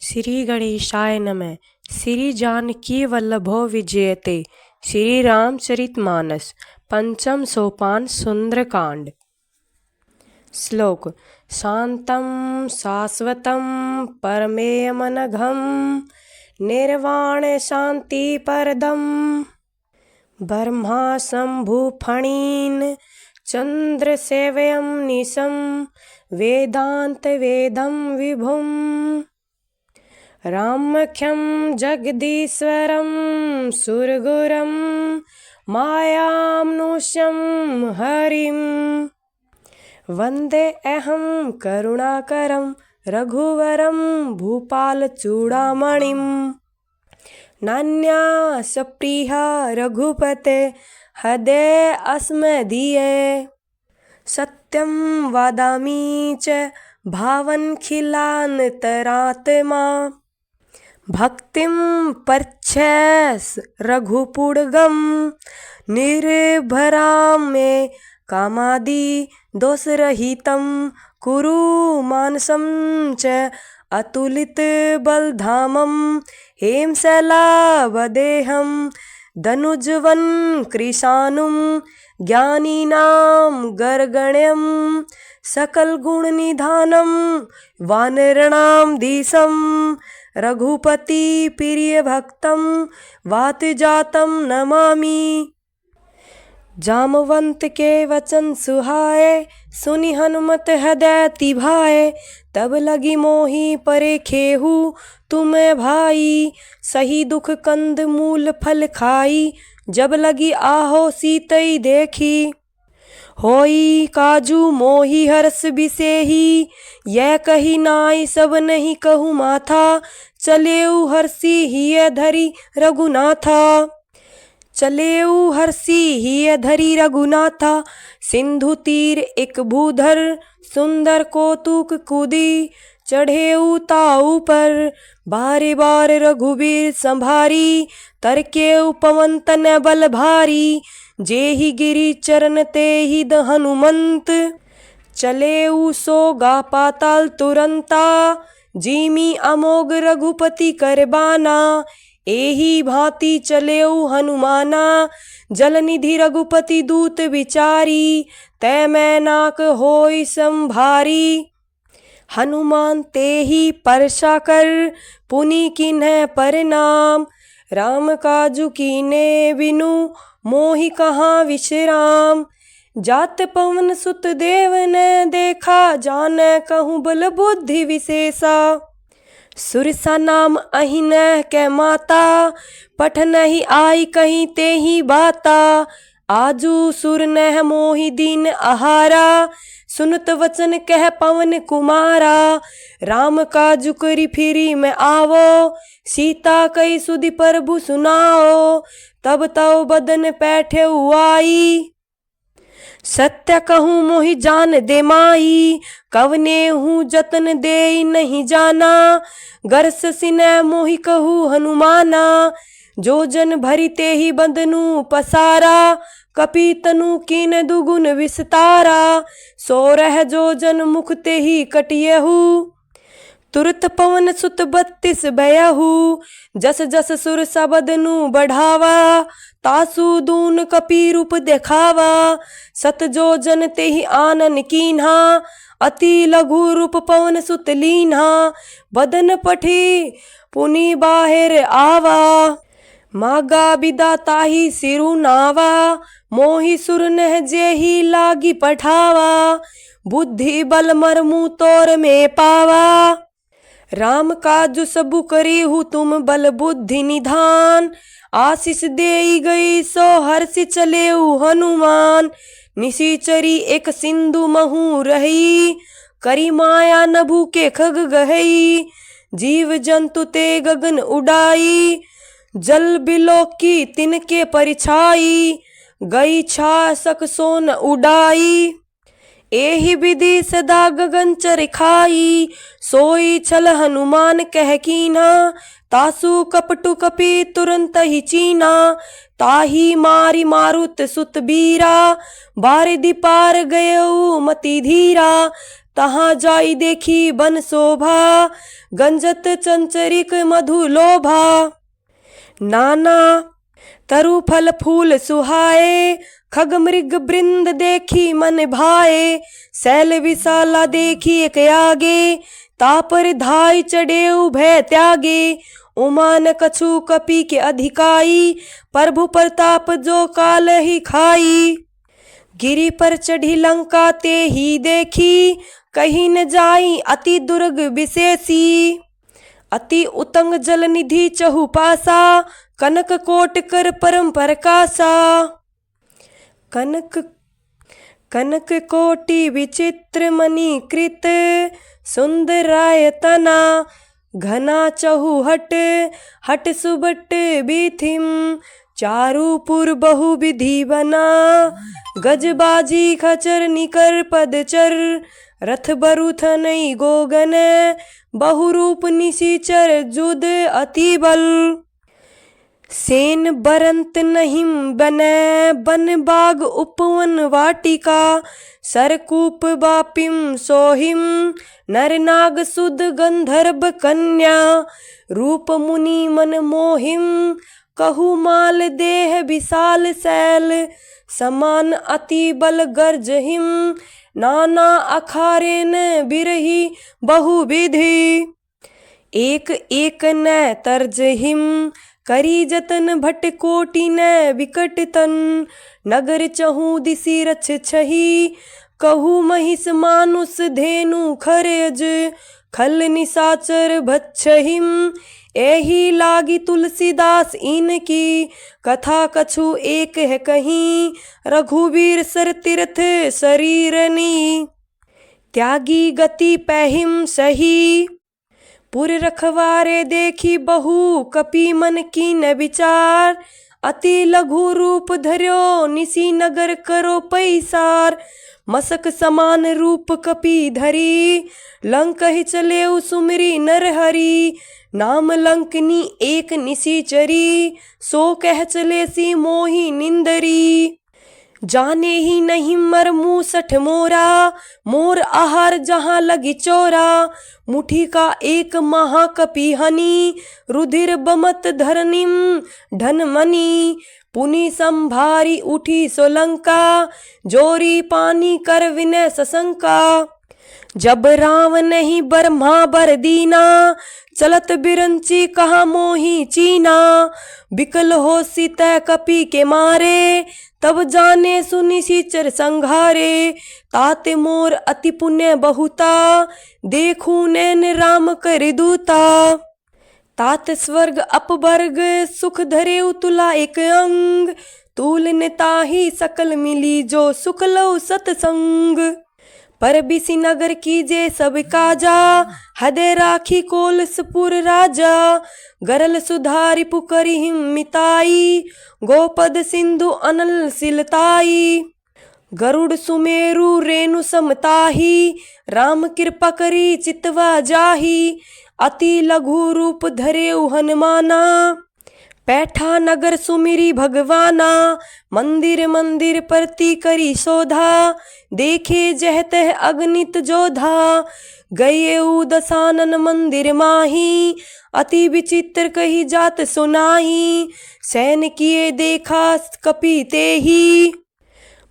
श्री गणेशाय नमः। श्री जानकी वल्लभो विजयते। श्री रामचरितमानस पंचम सोपान सुंदरकांड। श्लोक। शांतं शाश्वतं परमेयमनघं निर्वाण शांति परदम ब्रह्मा शंभुफणीन् चंद्र सेवयं निशं वेदांत वेदं विभुम् रामख्यं जगदीश्वरं सुरगुरं मायामनुष्यं हरिं वन्दे अहं करुणाकरं रघुवरं भूपालचूडामणिं नान्यासप्रिया रघुपते हृदये अस्मदीये सत्यं वदामि च भावनखिलान्तरात्मा भक्तिं पर्च्छस रघुपुड्गं निर्भरां मे कामादि दोषरहितं कुरु मानसं च अतुलित बलधामं हेमशैलावदेहं दनुजवन कृशानुं ज्ञानीनां गरगण्यं सकल गुण निधानम वानरणाम दिशम रघुपति प्रिय भक्तम वात जातम नमामि। जामवंत के वचन सुहाए सुनि हनुमत हृदय तिभाए तब लगी मोहि परे खेहू तुम्हें भाई सही दुख कंद मूल फल खाई जब लगी आहो सीतई देखी होई काजू मोही हर्ष बिसेही यह कही नाई सब नहीं कहूँ माथा चलेऊ हर्षी हिय धरी रघुनाथा चलेऊ हर्षी हिय धरी रघुनाथा सिंधु तीर एक भूधर सुंदर कौतुक कूदी चढ़ेऊ ताऊ पर बारे बार रघुबीर संभारी तरकेऊ पवन तन बल भारी जेहि गिरि चरण ते ही द हनुमंत चलेऊ सो गा पाताल तुरंता जीमी अमोघ रघुपति करबाना एही भांति चलेऊ हनुमाना जलनिधि रघुपति दूत विचारी तै मैं नाक होई संभारी हनुमान ते ही परसा कर पुनि किन्ह परनाम राम काजु कीने बिनु मोहि कहाँ विश्राम जात पवन सुत देव ने देखा जान कहूँ बल बुद्धि विशेषा सुरसा नाम अहिन के माता पठ नहीं आई कहीं ते ही बाता आजू सुर नह मोहि दीन आहारा सुनत वचन कह पवन कुमारा राम काजु करी फिरी में आवो सीता कई सुधि प्रभु सुनाओ तब तव बदन पैठे आई सत्य कहूँ मोहि जान दे माई कवने हूँ जतन दे नहीं जाना गरस सिने मोहि कहूँ हनुमाना जो जन भरी ते ही बंदनु पसारा कपि तनु कीन दुगुन विस्तारा सोरह जो जन मुख ते ही कटियहु तुरत पवन सुत 32 बयहु जस जस सुर सबदनु बढ़ावा तासु दून कपि रूप देखावा सत जो जन ते ही आनन कीन्हा अति लघु रूप पवन सुत लीन्हा बदन पठी पुनि बाहिर आवा मागा बिदा ताही सिरु नावा मोहि सुर नह जेही लागी पठावा बुद्धि बल मरमु तोर में पावा राम काजु सबु करी हूँ तुम बल बुद्धि निधान आशीष देई गई सो हर्षि चले हनुमान निशिचरी एक सिंधु महू रही करी माया नभु के खग गहई जीव जंतु ते गगन उड़ाई जल बिलो की तिनके परिछाई गई छा सक सोन उड़ाई एहि विधि सदा गगन चरखाई सोई छल हनुमान कह कीना तासु कपटु कपि तुरंत ही चीना ताही मारी मारुत सुत बीरा बारिधि पार गयऊ मति धीरा तहाँ जाई देखी बन शोभा, गंजत चंचरिक मधु लोभा। नाना तरु फल फूल सुहाए, खग मृग वृंद देखी मन भाए। शैल विशाला देखी एक आगे, तापर धाय चढ़े भय त्यागे। उमा न कछु कपि के अधिकाई, प्रभु प्रताप जो काल ही खाई। गिरि पर चढ़ी लंका ते ही देखी, कहीं न जाई अति दुर्ग विशेषी। अति उतंग जल निधि चहुपासा, कनक कोट कर परम प्रकाशा। कनक कोटि विचित्र मणि कृत, सुंदरायतना। घना चहु हट सुबट बीथिम, चारुपुर बहु विधि बना। गजबाजी खचर निकर पदचर, रथ बरुथ नई गोगन। बहुरूप निशिचर जुद अति बल, सेन बरंत नहिम बनै। बन बाग उपवन वाटिका, सरकूप बापिम सोहिम। नर नाग सुद गंधर्व कन्या, रूप मुनि मन मोहिम। कहु माल देह विशाल शैल, समान अति बल गर्जहिम। नाना अखारेन बिरही बहु विधि, एक एक न तर्जहिम। करी जतन भट कोटि न विकट तन, नगर चहु दिशि रछ छही। कहु महिष मानुष धेनु खरज, खल निशाचर भक्षहिम। एही लागी तुलसीदास इनकी, कथा कछु एक है कहीं। रघुवीर सर तीर्थ शरीरनी, त्यागी गति पैहिम सही। पुर रखवारे देखी बहु, कपि मन कीन विचार। अति लघु रूप धर्यो, निसी नगर करो पैसार। मसक समान रूप कपि धरी, लंक ही चले सुमिरी नरहरि। नाम लंकनी एक निशिचरी, सो कह चले सी मोही निंदरी। जाने ही नहीं मर मूसठ मोरा, मोर आहार जहाँ लगी चोरा। मुठी का एक महाकपि हनी, रुधिर बमत धरनिम धन मनी। पुनि संभारी उठी सोलंका, जोरी पानी कर विनय सशंका। जब राम नहीं ब्रह्मा बर दीना, चलत बिरंची कहा मोही चीना। बिकल हो सीता कपि के मारे, तब जाने सुनिशिचर संघारे। ताते मोर अति पुण्य बहुता, देखूं नैन राम कर दूता। तात स्वर्ग अपवर्ग, सुख धरे तुला एक अंग। तूल ने ताही सकल मिली, जो सुख लो सतसंग। पर बिसी नगर कीजे सब काजा, हदे राखी कोलसपुर राजा। गरल सुधारी पुकरी हिम मिताई, गोपद सिंधु अनल सिलताई। गरुड़ सुमेरु रेणु समताही, राम कृपा करी चितवा जाही। अति लघु रूप धरे हनुमाना, पैठा नगर सुमिरी भगवाना। मंदिर मंदिर परती करी शोधा, देखे जहतह अगणित जोधा। गए दसानन मंदिर माही, अति विचित्र कही जात सुनाई। सैन किए देखा कपि तेही,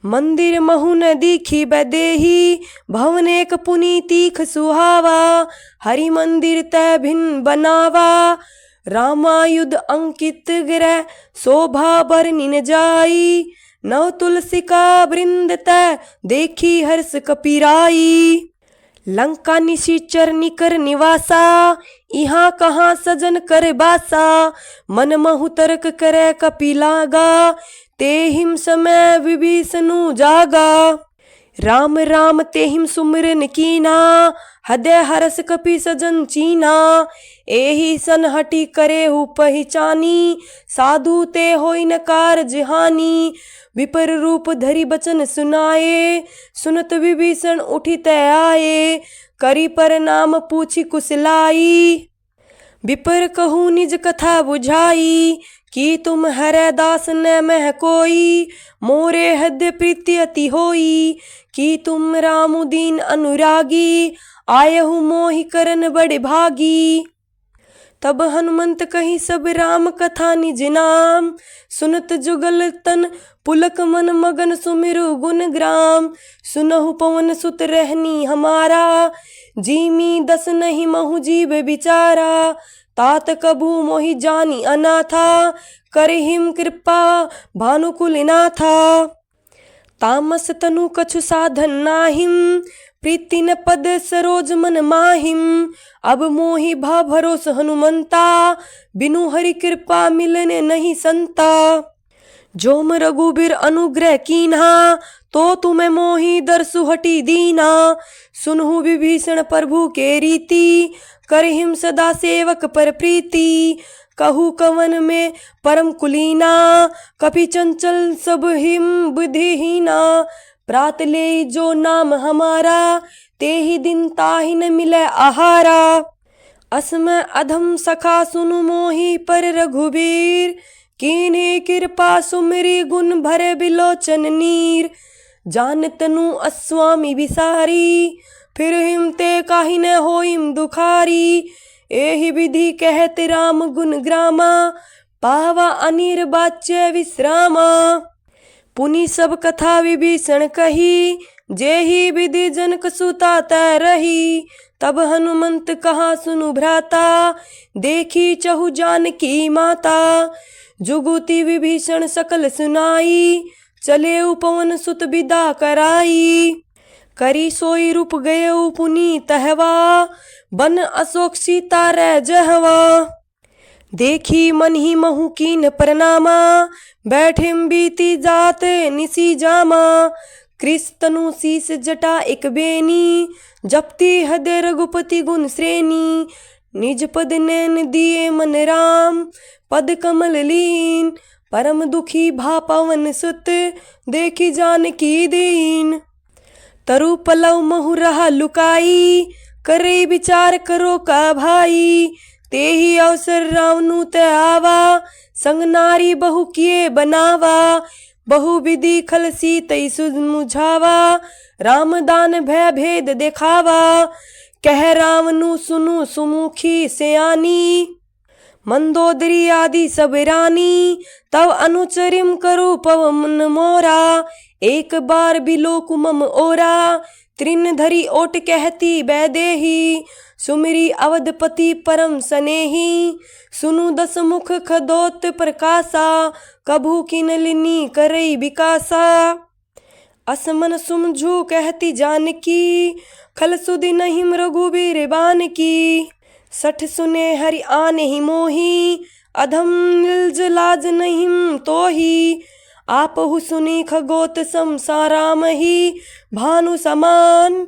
मंदिर महु न दीखी बदेही। भवन एक पुनि तीख सुहावा, हरि मंदिर तय भिन्न बनावा। रामायुध अंकित ग्रह, शोभा बरनिन जाई। नव तुलसिका वृंद तय, देखी हर्ष कपिराई। लंका निशिचर निकर निवासा, यहाँ कहाँ सजन कर बासा। मन महु तर्क करे कपि लागा, तेहिम समय विभीषणु जागा। राम राम तेहिम सुमिरन कीना, हृदय हरस कपि सजन चीना। एही सन हटी करे हु पहचानी, साधु ते होई न कारज हानि। विपर रूप धरि बचन सुनाए, सुनत विभीषण उठी तय आए। करी पर नाम पूछी कुशलाई, विपर कहूँ निज कथा बुझाई। कि तुम हरै दास न मह कोई, मोरे हृदय प्रीति अति होई। कि तुम राम दीन अनुरागी, आयहु मोहि करन बड़े भागी। तब हनुमंत कही सब राम कथा निज नाम, सुनत जुगल तन पुलक मन मगन सुमिरु गुण ग्राम। सुनहु पवन सुत रहनी हमारा, जीमी दस नहीं महु जीव बिचारा। तात कबू मोहि जानी अनाथा, करहिम कृपा भानुकुल नाथा। तामस तनु कछु साधन नाहिम, प्रीति न पद सरोज मन माहिम। अब मोहि भा भरोस हनुमंता, बिनु हरि कृपा मिलने नहीं संता। जोम रघुबीर अनुग्रह कीन्हा, तो तुम्हें मोहि दरसु हटी दीना। सुनहु विभीषण प्रभु के रीति, करहिम सदा सेवक पर प्रीति। कहू कवन में परम कुलीना, कपि चंचल सब हिम बुद्धिहीना। प्रात ले जो नाम हमारा, ते ही दिन ताहि न मिले आहारा। असमय अधम सखा सुनु मोहि पर रघुबीर, कीन्ही कृपा सुमिरी गुण भरे बिलोचन नीर। जान तनु अस्वामी विसारी, फिर हिम ते काहि न होइम दुखारी। एहि विधि कहते राम गुण ग्रामा, पावा अनिर्वाच्य विश्रामा। पुनि सब कथा विभीषण कही, जेहि विधि जनक सुता तै रही। तब हनुमंत कहा सुनु भ्राता, देखी चहु जानकी माता। जुगुति विभीषण सकल सुनाई, चले पवन सुत विदा कराई। करी सोई रूप गए पुनि तहवा, बन अशोक सीता रै जहवा। देखी मन ही महु कीन प्रणामा, बैठिम बीती जात निसी जामा। कृष्णतनु शीस जटा एक बेनी, जपती हृदय रघुपति गुण श्रेणी। निज पद नैन दिए मन राम, पद कमल लीन। परम दुखी भा पवन सुत, देखी जानकी दीन। तरु पलव महु रहा लुकाई, करे विचार करो का भाई। तेहि अवसर रावनु ते आवा, संग नारी बहु किए बनावा। बहु विधि खल सीतै सुझावा, राम दान भय भेद देखावा। कह रावनु सुनु सुमुखी सयानी, मंदोदरी आदि सब रानी। तब अनुचरिम करो पवन मोरा, एक बार बिलोक मम ओरा। त्रिन धरी ओट कहती बैदेही, सुमिरी अवधपति परम सनेही। सुनु दस मुख खदोत प्रकाशा, कभू किनलिनी करई विकासा। असमन सुमझू कहती जानकी, खल सुधि नहिम रघुबीर बानकी। सठ सुने हरि आने ही मोही, अधम निल्ज लाज नहिम तोही। आपहु सुनी खगोत समसाराम ही, भानु समान।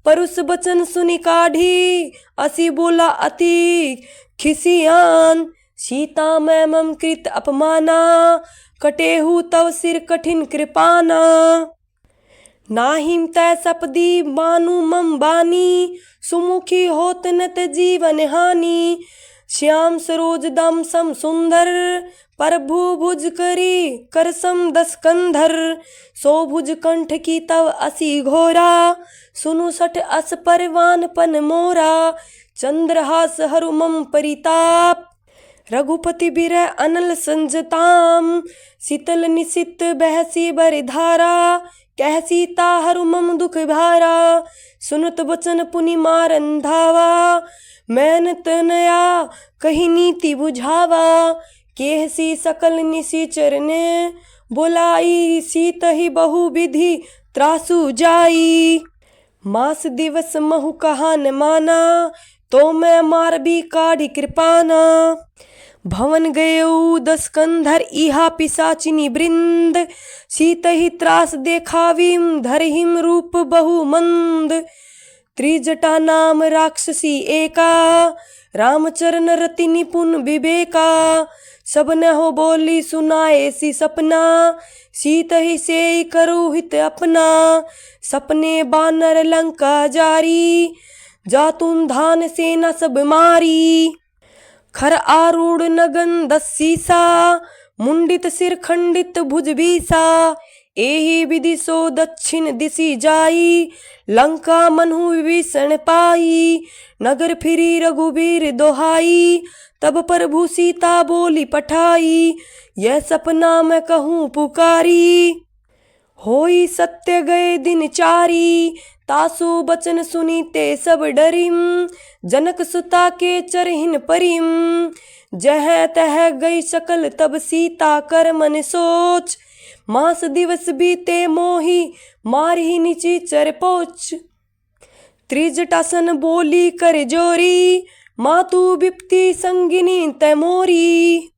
परुष बचन सुनि काढ़ी, असी बोला अति खिसियान। सीता मैं मम कृत अपमाना, कटेहु तव सिर कठिन कृपाना। नाहिम तै सपदी बानु मम बानी, सुमुखी होत नत जीवन हानि। श्याम सरोज दम सम सुंदर, प्रभु भुज करी कर सम दस कंधर। सो भुज कंठ की तव असी घोरा, सुनु सठ अस परवान पन मोरा। चंद्रहास हरु मम परिताप, रघुपति बिरह अनल संजताम। शीतल निशित बहसी बर धारा, कह सीता हरु मम दुख भारा। सुनत बचन पुनि मारन धावा, मैन तनया कही नीति बुझावा। केहसी सकल निशिचर ने, बोलाई सीत ही बहु विधि त्रासु जाई। मास दिवस महु कहा न माना, तो मैं मार भी काढ़ी कृपाना। भवन गयऊ दस कंधर इहा पिसाचिनी वृंद। सीत ही त्रास देखावीम धरहिम रूप बहु मंद। त्रिजटा नाम राक्षसी एका, रामचरण रति निपुण विवेका। सब न हो बोली सुनाए सी सपना, सीत ही से करो हित अपना। सपने बानर लंका जारी, जातुन धान सेना सब मारी। खर आरूढ़ नगन दस्सीसा, मुंडित सिर खंडित भुज बीसा। एहि विधि सो दक्षिण दिशि जाई, लंका मनहु विभीषण पाई। नगर फिरी रघुबीर दोहाई, तब प्रभु सीता बोली पठाई। यह सपना मैं कहूँ पुकारी, होई सत्य गए दिन चारी। तासु बचन सुनीते सब डरिम, जनक सुता के चरहिन परिम। जह तह गई सकल तब सीता कर मन सोच, मास दिवस बीते मोही मारही निची चर पोच। त्रिजटासन बोली कर जोरी, मातु बिपति संगिनी तैमोरी।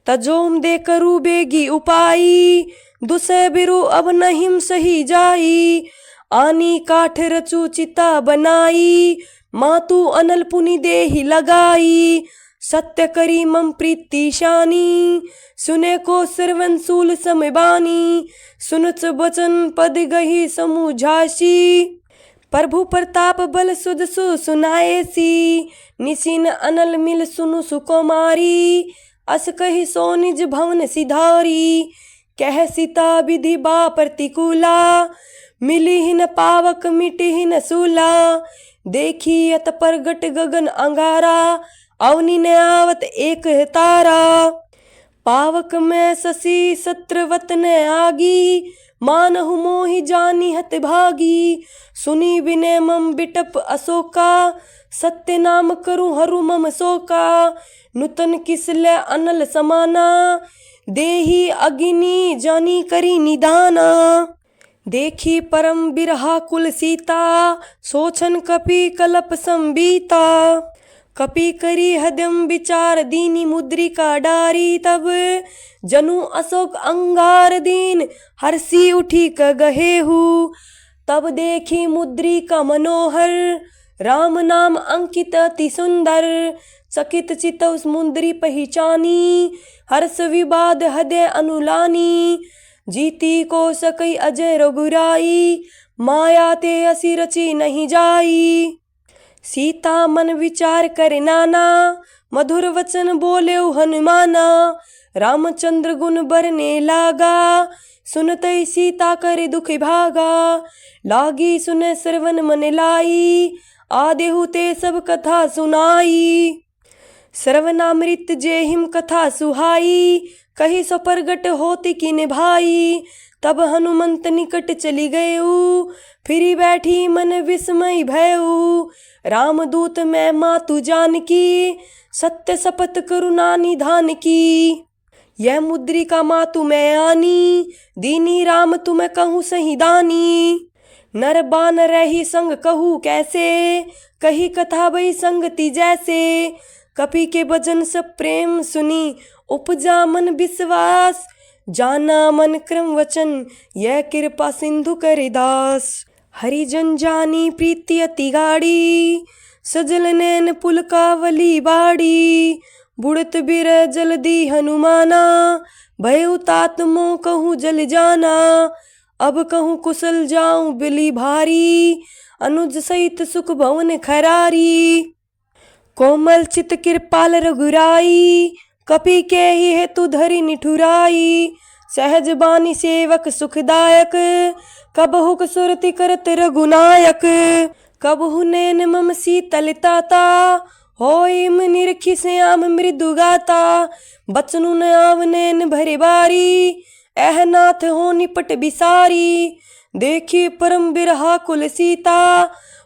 तजोम दे करू बेगी उपाई, दुसै बिरु अब नहिम सही जाई। आनी काठ रचू चिता बनाई, मातु अनल पुनि देहि लगाई। सत्य करी मम प्रीति शानी, सुने को श्रवण सूल समबानी। सुनत बचन पद गही समुझासी, प्रभु प्रताप बल सुध सु सुनाएसी। निसिन अनल मिल सुनु सुकुमारी, अस कही सो निज भवन सिधारी। कह सीता विधि बा प्रतिकूला, मिली ही न पावक मिटी ही न सूला। देखी अत प्रगट गगन अंगारा, अवनि न आवत एक तारा। पावक में शशि सत्रवत न आगी, मानहु मोहि जानी हत भागी। सुनी विनय मम बिटप अशोका, सत्य नाम करु हरु मम शोका। नूतन किसले अनल समाना, देही अगिनी जानी करी निदाना। देखी परम बिरहा कुल सीता, सोचन कपि कलप संबीता। कपि करी हदम विचार दीनी मुद्रिका डारी। तब जनु अशोक अंगार दीन, हर्षी उठी क गहेहु। तब देखी मुद्रिका मनोहर, राम नाम अंकित अति सुंदर। चकित चितौ मुद्री पहचानी, हर्ष विवाद हृदय अनुलानी। जीती को सकई अजय रघुराई, माया ते असी रची नहीं जाई। सीता मन विचार कर नाना, मधुर वचन बोले हनुमाना। रामचंद्र गुण बरने लागा, सुनतई सीता कर दुख भागा। लागी सुने श्रवण मन लाई, आदेहु ते सब कथा सुनाई। श्रवणामृत जे हिम कथा सुहाई, कही सो प्रगट होती की निभाई। तब हनुमंत निकट चली गयऊ, फिरी बैठी मन विस्मय भयऊ। रामदूत मैं मातु जानकी, सत्य शपथ करुणा निधान की। यह मुद्रिका मातु मैं आनी, दीनी राम तुम कहूँ सही दानी। नर बान रही संग कहूँ कैसे, कही कथा भई संगति जैसे। कपि के भजन सब प्रेम सुनी, उपजा मन विश्वास। जाना मन क्रम वचन, यह कृपा सिंधु करे दास। हरिजन जानी प्रीति अति गाड़ी, सजल नैन पुलकावली बाड़ी। बुड़त बिर जल्दी हनुमाना, भयउ तात मोह कहूँ जल जाना। अब कहूँ कुशल जाऊं बिली भारी, अनुज सहित सुख भवन खरारी। कोमल चित कृपाल रघुराई, कपि के ही हेतु धरि निठुराई। सहज बानी सेवक सुखदायक, कबहुक सुरति करत रघुनायक। कबहु नैन मम शीतलताता, होइम निरखि श्याम मृदु गाता। बचनु न आव नैन भरे बारी, एह नाथ हो निपट बिसारी। देखी परम बिरहा कुल सीता,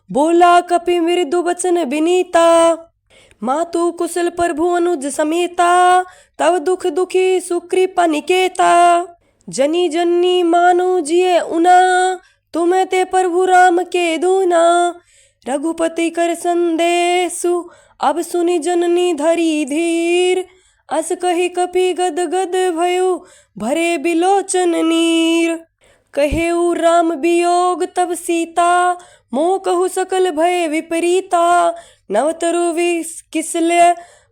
बोला कपि मृदु बचन बिनीता। मातु कुशल प्रभु अनुज समेता, तब दुख दुखी सुकृपा निकेता। जनी जनी मानो जिये उना, तुम्हें ते प्रभु राम के दूना। रघुपति कर संदेशु, अब सुनि जननी धरी धीर। अस कही कपि गद गद भयो, भरे बिलोचन नीर। कहेऊ राम वियोग तब सीता, मोह कहु सकल भय विपरीता। नवतरु विष किसले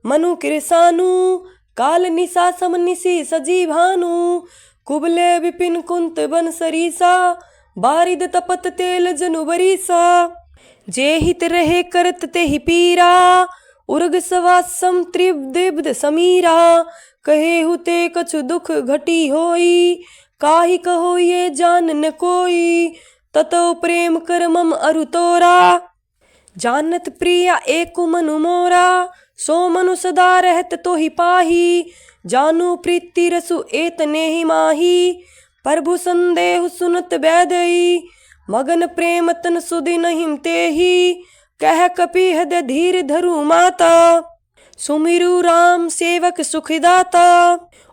मनु कृसानु, काल निशा सम निशि सजी भानु। कुबले विपिन कुंत बन सरीसा, बारिद तपत तेल जनु बरीसा। जे हित रहे करत ते ही पीरा, उर्ग सवासम त्रिब्दिब्द समीरा, कहे हुते कछु दुख घटी होई, काहि कहो ये जान न कोई, ततो प्रेम कर मम अरु तोरा, जानत प्रिया एक मनु मोरा, सो मनु सदा रहत तो ही पाही, जानू प्रीति रसु एतने ही माही, प्रभु संदेह सुनत बैदई, मगन प्रेम तन सुदिन हिम तेहि, कह कपि हृदय धीर धरु माता, सुमिरु राम सेवक सुखदाता,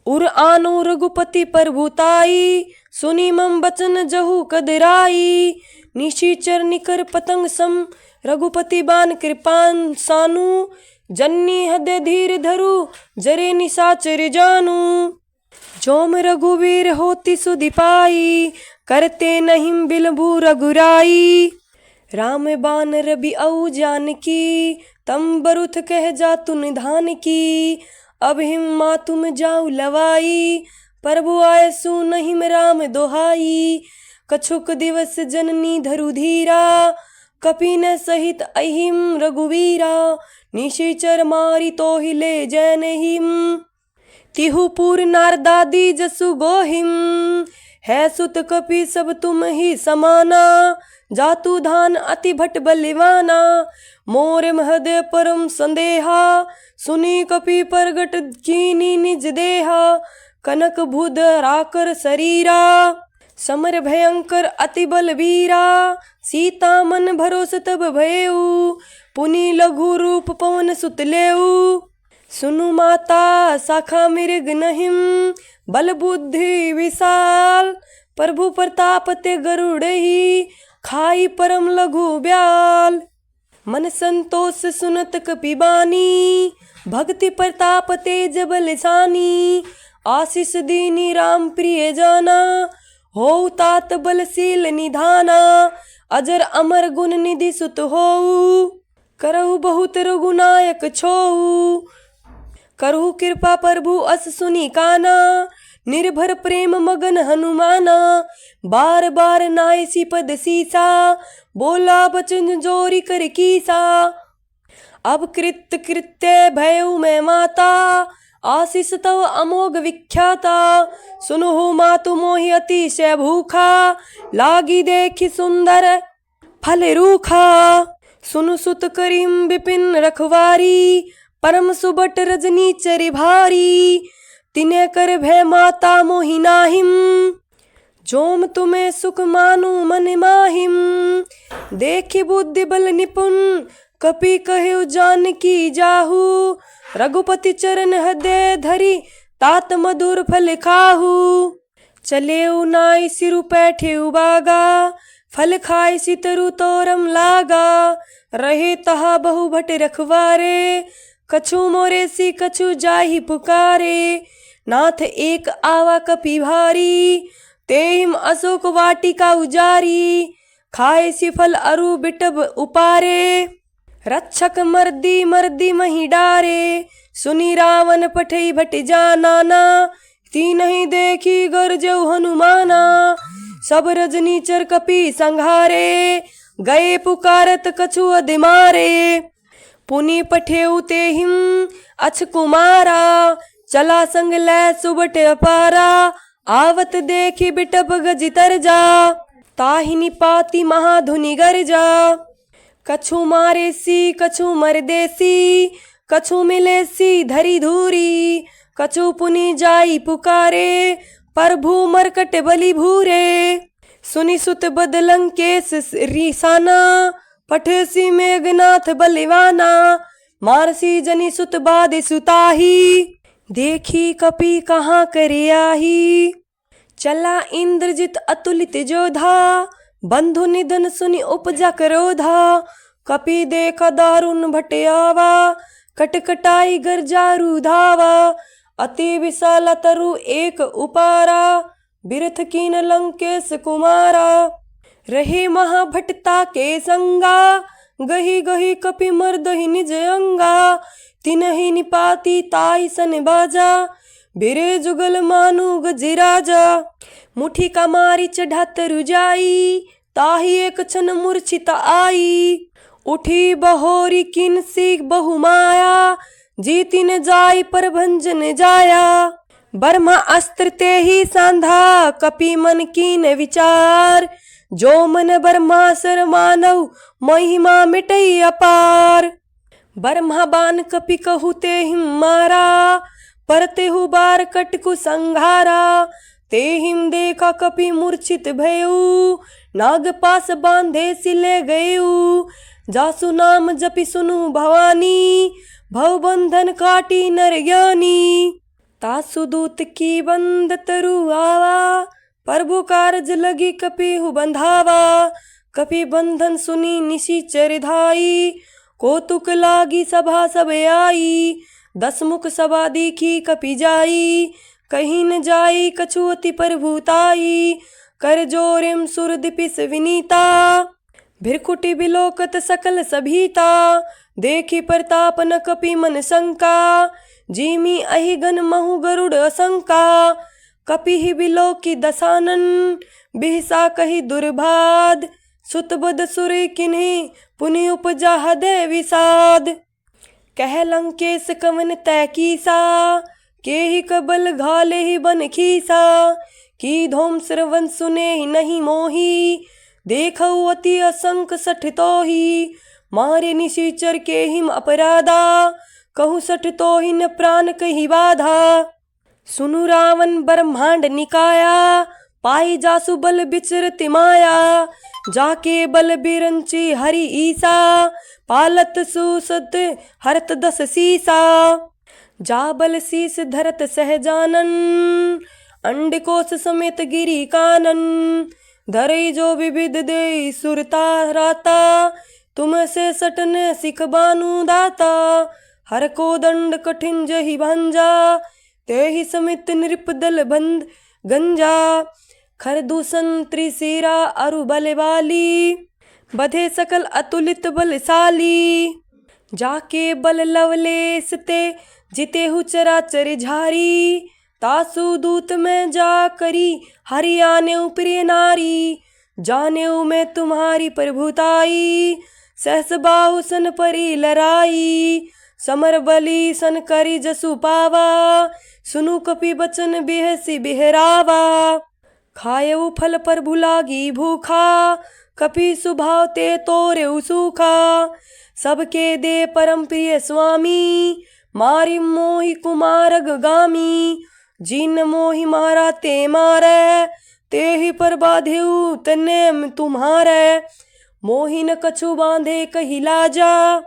उर आनो रघुपति प्रभुताई, सुनी मम बचन जहु कदराई, निशिचर निकर पतंग सम, रघुपति बान कृपान सानु, जन्नी हृदय धीर धरु जरे निशाचर जानू, जोम रघुवीर होती सुधि पाई, करते नहीं बिलबू रघुराई, राम बान रवि औ जानकी, तम बरुथ कह जातु निधान की, अब हिम मा तुम जाऊ लवाई, प्रभु आय सु नहीं राम दोहाई, कछुक दिवस जननी धरु धीरा, कपिन सहित अहिम रघुवीरा, निशिचर मारी तो ही ले जैन हिम, तिहुपुर नारदादी जसु गोहिम, है सुत कपि सब तुम ही समाना, जातु धान अति भट बलिवाना, मोर महदय परम संदेहा, सुनी कपि परगट कीनी निज देहा, कनक भूद राकर शरीरा, समर भयंकर अति बलवीरा, सीता मन भरोस तब भयऊ, पुनि लघु रूप पवन सुत लेऊ, सुनु माता शाखा मृग नहिम, बल बुद्धि विशाल, प्रभु प्रताप ते गरुड़हि, खाई परम लघु ब्याल, मन संतोष सुनत कपिबानी, भक्ति प्रताप तेज बलशानी, आशीष दीनी राम प्रिय जाना, हो तात बलशील निधाना, अजर अमर गुण निधि सुत होऊ, करहु बहुत रघुनायक छोऊ, करहु कृपा प्रभु अस सुनी काना, निर्भर प्रेम मगन हनुमाना, बार बार नाय सी पद सीसा, बोला बचन जोरी कर कीसा, अब कृत कृत्य भयउ मैं माता, आशीष तव अमोघ विख्याता, सुनहु मातु मोहि अतिशय भूखा, लागी देखि सुंदर फल रूखा, सुनु सुत करीम विपिन रखवारी, परम सुबट रजनी चरि भारी, तिने कर भय माता मोहि नाहिम, जोम तुम्हें सुख मानु मन माहिम, देखि बुद्धि बल निपुण, कपि कहेउ जानकी जाहू, रघुपति चरण हृदय धरि, तात मधुर फल खाहू, चलेउ नाई सिरु पैठेउ बागा, फल खाए सितरु तोरम लागा, रहे तहा बहु भट रखवारे, कछु मोरे सी कछु जाहि पुकारे, नाथ एक आवा कपि भारी, तेहिम अशोक वाटिका उजारी, खाए सी फल अरु बिटब उपारे, रक्षक मर्दी मर्दी मही डारे, सुनी रावण पठई भट जानाना, तीनहि देखी गरजऊ हनुमाना, सब रजनीचर कपि संघारे, गए पुकारत कछु अधिमारे, पुनि पठेउ तेहिम अछ कुमारा, चला संग लै सुबट अपारा, आवत देखी बिटप गज तरजा, ताहि निपाति महाधुनि गरजा, कछु मारे सी कछु मर देसी, कछु मिले सी धरी धूरी, कछु पुनि जाई पुकारे, प्रभु मरकट बलि भूरे, सुनि सुत बदलंकेश रिसाना, पठेसी मेघनाथ बलिवाना, मारसी जनि सुत बादे सुताही, देखी कपि कहाँ करे आही, चला इंद्रजित अतुलित जोधा, बंधु निधन सुनि उपजा क्रोधा, कपि देख दारुण भट आवा, कटकटाई गरजारु धावा, अति विशाल तरु एक उपारा, बिरथ कीन लंकेश कुमारा, रहे महाभटता के संगा, गही गही कपि मर्दहि निज अंगा, तिनहि निपाति ताई सन बाजा, बिरे जुगल मानु गजराजा, मुठी का मारी चढ़ा तरु जाई, ताहि एक क्षण मूर्छित आई, उठी बहोरी किन सीख बहुमाया, जीतिन जाय पर भंजन जाया। ब्रह्मा अस्त्र ते ही सांधा, कपि मन कीन विचार। जो मन ब्रह्मासुर मानव, महिमा मिटई अपार। ब्रह्मा बान कपि कहु ते हिम मारा, पर तेहु बार कटकु संघारा। ते हिम देखा कपि मूर्छित भयउ, नाग पास बांधे सिले गयउ। जासु नाम जपि सुनु भवानी, भव बंधन काटी नर ज्ञानी। तासु दूत की बंद तरु आवा, प्रभु कारज लगी कपिहु बंधावा। कपि बंधन सुनी निशिचर धाई, कौतुक लागी सभा सब आई। 10 मुख सभा देखी कपि जाई, कहीं न जाई कछु अति प्रभुताई। कर जोरिम सुर दिपिस विनीता, भिरकुटी बिलोकत सकल सभीता। देखी प्रताप न कपि मन शंका, जीमी अहिगन महु गरुड़ असंका। कपिहि बिलोकी दसानन, बिहसा कही दुर्भाद। सुत बद सुर किन्हीं पुनि उपजा हृदय विषाद। कह लंकेश कवन तै कीसा, के ही कबल घाले ही बन खीसा। की धोम श्रवण सुने ही नहीं मोही, देखऊ अति असंक सठ तोही। मारे निशिचर के हिम अपराधा, कहूँ सठ तोही न प्राण कही बाधा। सुनु रावण ब्रह्मांड निकाया, पाई जासु बल बिचरति माया। जाके बल बिरंची हरि ईसा, पालत सुसत हरत 10 सीसा। जा बल शीस धरत सहजानन, अंडकोश समेत गिरी कानन। धरई जो विविध दे सुरता राता, तुम से सटन सिख बानु दाता। हर को दंड कठिन जही भांजा, ते ही समित नृप दल बंद गंजा। खरदूषण त्रिशिरा अरु बलवाली, बधे सकल अतुलित बलशाली। जाके बल लवलेस ते जिते हु चराचर झारी। तासु दूत में जा करी, हरि आनेउ प्रिय नारी। जानेउ मैं तुम्हारी प्रभुताई, सहस बाहु सन परी लराई। समर बली सन करी जसु पावा, सुनु कपि बचन बिहसी बिहरावा। खायऊ फल प्रभु लागी भूखा, कपि सुभाव ते तोरे सूखा। सबके दे परम प्रिय स्वामी, मारी मोहि कुमारग गामी। जिन मोहि मारा ते मारे, ते ही पर बाधेउ तने तुम्हारे। मोहि न कछु बांधे कही लाजा,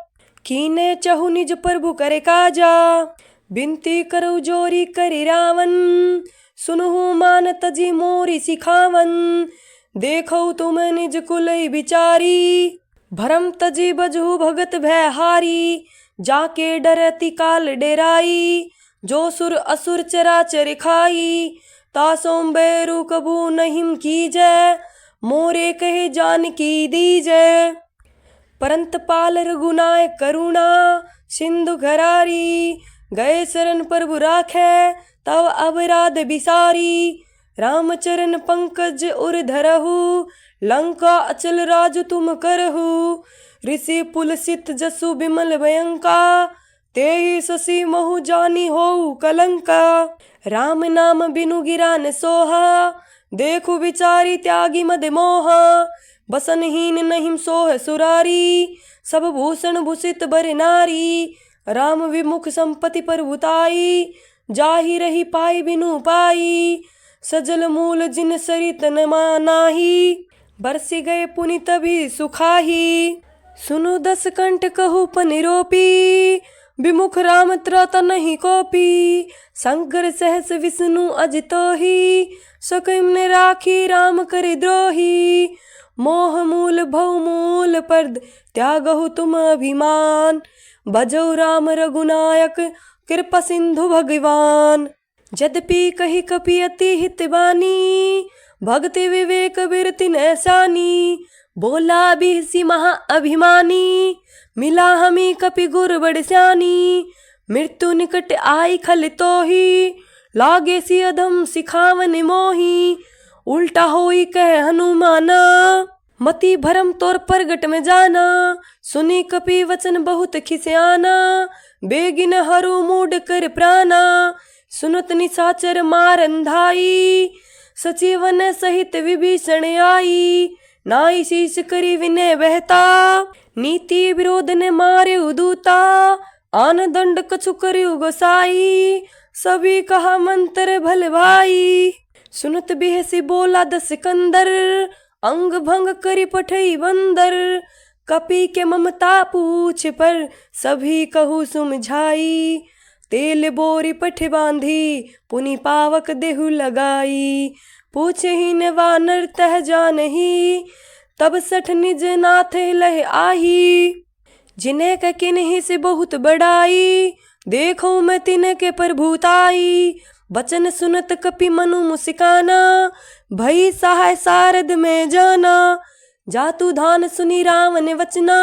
कीने चहु निज प्रभु करे काजा। बिनती करऊ जोरी करि रावण, सुनहु मान तजी मोरी सिखावन। देखऊ तुम निज कुलई बिचारी, भरम तजी बजहु भगत भय हारी। जाके डरती काल डेराई, जो सुर असुर चराचर खाई। तासों बैरु कबू नहीं कीजै, मोरे कहे जान की दीजै। परंत पाल रघुनाय करुणा, सिंधु घरारी। गए शरण प्रभु राखै, तव अपराध बिसारी। रामचरण पंकज उर धरहु, लंका अचल राजु तुम करहु। ऋषि पुलसित जसु बिमल भयंका, तेहि शशि महु जानी होउ कलंका। राम नाम बिनु गिरा न सोहा, देखु विचारी त्यागी मद मोहा। बसनहीन नहीं सोह सुरारी, सब भूषण भूषित बर नारी। राम विमुख संपत्ति प्रभुताई, जाहि रही पाई बिनु पाई। सजल मूल जिन सरित न मानाही, बरसी गए पुनि तभी सुखाही। सुनु 10 कंठ कहु पनिरोपी, विमुख राम त्रत नहीं कोपी। शंकर सहस विष्णु अजितोहि, सकम ने राखी राम कर द्रोही। मोह मूल भव मूल पर्द, त्यागहु तुम अभिमान। भजौ राम रघुनायक, कृपा सिंधु भगवान। यद्यपि कही कपि अति हित बानी, भक्ति विवेक बिरति नैसानी। बोला बिहसी महा अभिमानी, मिला हमी कपि गुर बड़ स्यानी। मृत्यु निकट आई खल तोही, लागे सी अधम सिखावन मोही। उल्टा होई कह हनुमाना, मति भरम तोर परगट में जाना, सुनी कपि वचन बहुत खिसियाना। बेगिन हरु मूड कर प्राणा, सुनत निशाचर मारन धाई। सचिवन सहित विभीषण आई, नाई शीश करी विनय बहता। नीति विरोध ने मारे दूता, आन दंड कछु करियो गोसाई। सभी कहा मंत्र भल भाई, सुनत बेहसी बोला दस सिकंदर। अंग भंग करी पठई बंदर, कपि के ममता पूछ पर सभी कहू सुमझाई। तेल बोरी पठ बांधी, पुनि पावक देहु लगाई। पूछहि न वानर तह जानही, तब सठ निज नाथ लह आही। जिन्हें क किन्हीं से बहुत बड़ाई, देखो मैं तिन्ह के प्रभुताई। बचन सुनत कपि मनु मुस्काना, भई सहाय सारद में जाना। जातु धान सुनी रावण वचना,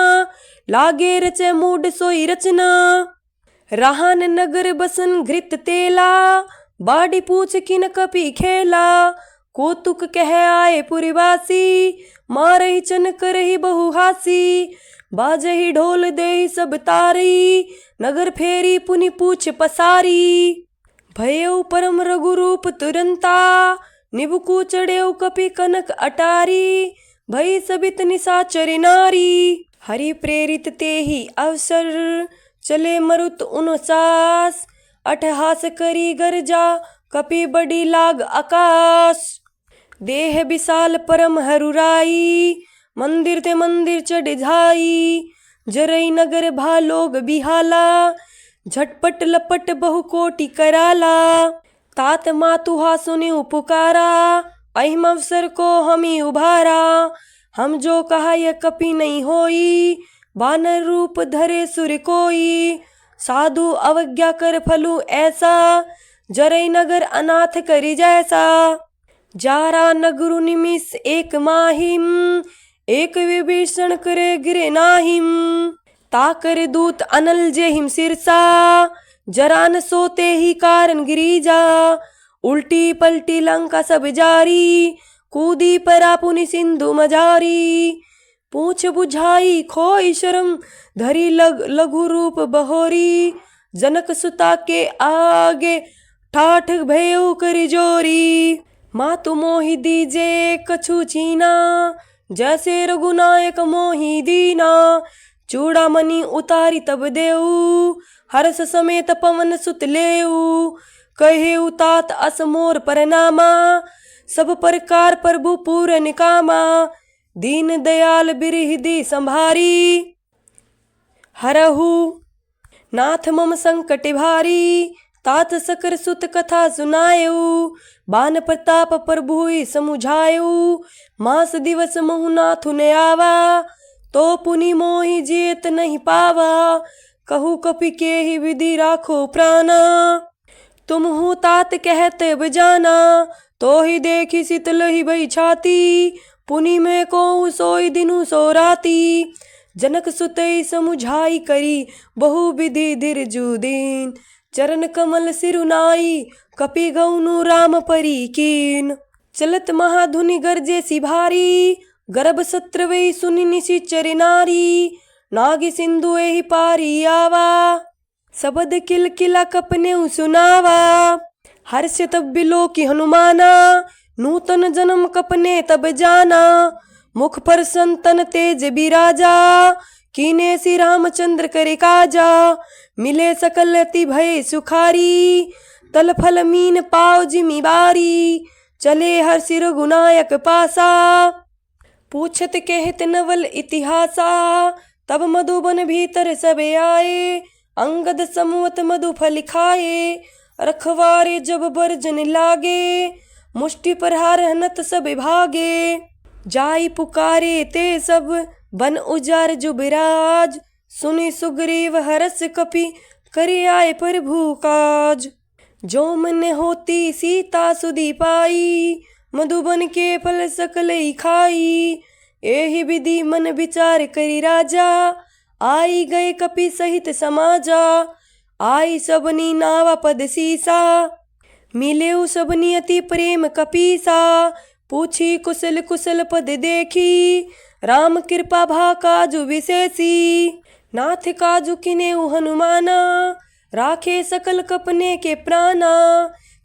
लागे रचे मूड सोई रचना। राहन नगर बसन घृत तेला, बाड़ी पूछ किन कपि खेला। कौतुक कह आए पुरवासी, मारहि चन करहि बहु हासी। बाजहि ढोल देहि सब तारी, नगर फेरी पुनि पूछ पसारी। भयउ परम रघुरूप तुरंता, निबुकु चढ़ेउ कपि कनक अटारी। भई सबित निशाचर नारी, हरि प्रेरित तेहि अवसर। चले मरुत 49, अठहास करी गर्जा, कपि बड़ी लाग आकाश। देह विशाल परम हरुराई, मंदिर ते मंदिर चढ़ जाई। जरई नगर भालोग बिहाला, झटपट लपट बहु कोटि कराला। तात मातुहा सुनि पुकारा, अहिम अवसर को हमी उभारा। हम जो कहा यह कपि नहीं होई, बानर रूप धरे सुर कोई। साधु अवज्ञा कर फलू ऐसा, जरई नगर अनाथ करी जैसा। जारा नगरु निमिष एक माहिम, एक विभीषण करे गिरे नाहिम। ताकर दूत अनल जेहिम सिरसा, जरान सोते ही कारण गिरिजा। उल्टी पलटी लंका सब जारी, कूदी परा पुनि सिंधु मजारी। पूछ बुझाई खोई शर्म, धरी लघु रूप बहोरी। जनक सुता के आगे, ठाठ भयो करी जोरी। मातु मोहि दीजे कछु छीना, जैसे रघुनायक मोहि दीना। चूड़ामणि उतारी तब देऊ, हर्ष समेत पवन सुत लेऊ। कहे उतात अस मोर परनामा, सब प्रकार प्रभु पूरन कामा। दीन दयाल बिरहिदी संभारी, हरहु नाथ मम संकट भारी। तात सकर सुत कथा सुनायऊ, बान प्रताप प्रभुई समुझायऊ। मास दिवस महु नाथु ने आवा, तो पुनि मोहि जेत नहीं पावा। कहू कपि के ही विधि राखो प्राणा, तुम हूँ तात कहते बजाना। तो ही देखी शीतल ही भई छाती, पुनि में को सोई दिनु सो राती। जनक सुतई समुझाई करी, बहु विधि धीरजु दीन। चरण कमल सिरुनाई, कपि गौनु राम परी कीन। चलत महाधुनि गर्जे सी भारी, गर्भ सत्र वे सुनि निशिचर नारी। नागी सिंधु एहि पारी आवा, सबद किल किला कपने सुनावा। हर्ष तब बिलो की हनुमाना, नूतन जन्म कपने तब जाना। मुख पर संतन तेज बिराजा, कीने सी रामचंद्र करे काजा। मिले सकल अति भय सुखारी, तल फल मीन पाव जिमी बारी। चले हर्ष रघुनायक पासा, पूछत कहत नवल इतिहासा। तब मधुबन भीतर सब आए, अंगद समवत मधु फल खाए। रखवारे जब बरजन लागे, मुष्टि प्रहार हनत सब भागे। जाई पुकारे ते सब, बन उजार जुबराज। सुनि सुग्रीव हरस कपि, करे आए प्रभु काज। जो मन होती सीता सुधी पाई, मधुबन के फल सकल खाई। एहि विधि मन विचार करी राजा, आई गए कपि सहित समाजा। आई सबनी नावा पद सीसा, मिलेउ सबनी अति प्रेम कपीसा। पूछी कुशल कुशल पद देखी, राम कृपा भा काजु विशेषी। नाथ काजु किनेउ हनुमाना, राखे सकल कपने के प्राणा।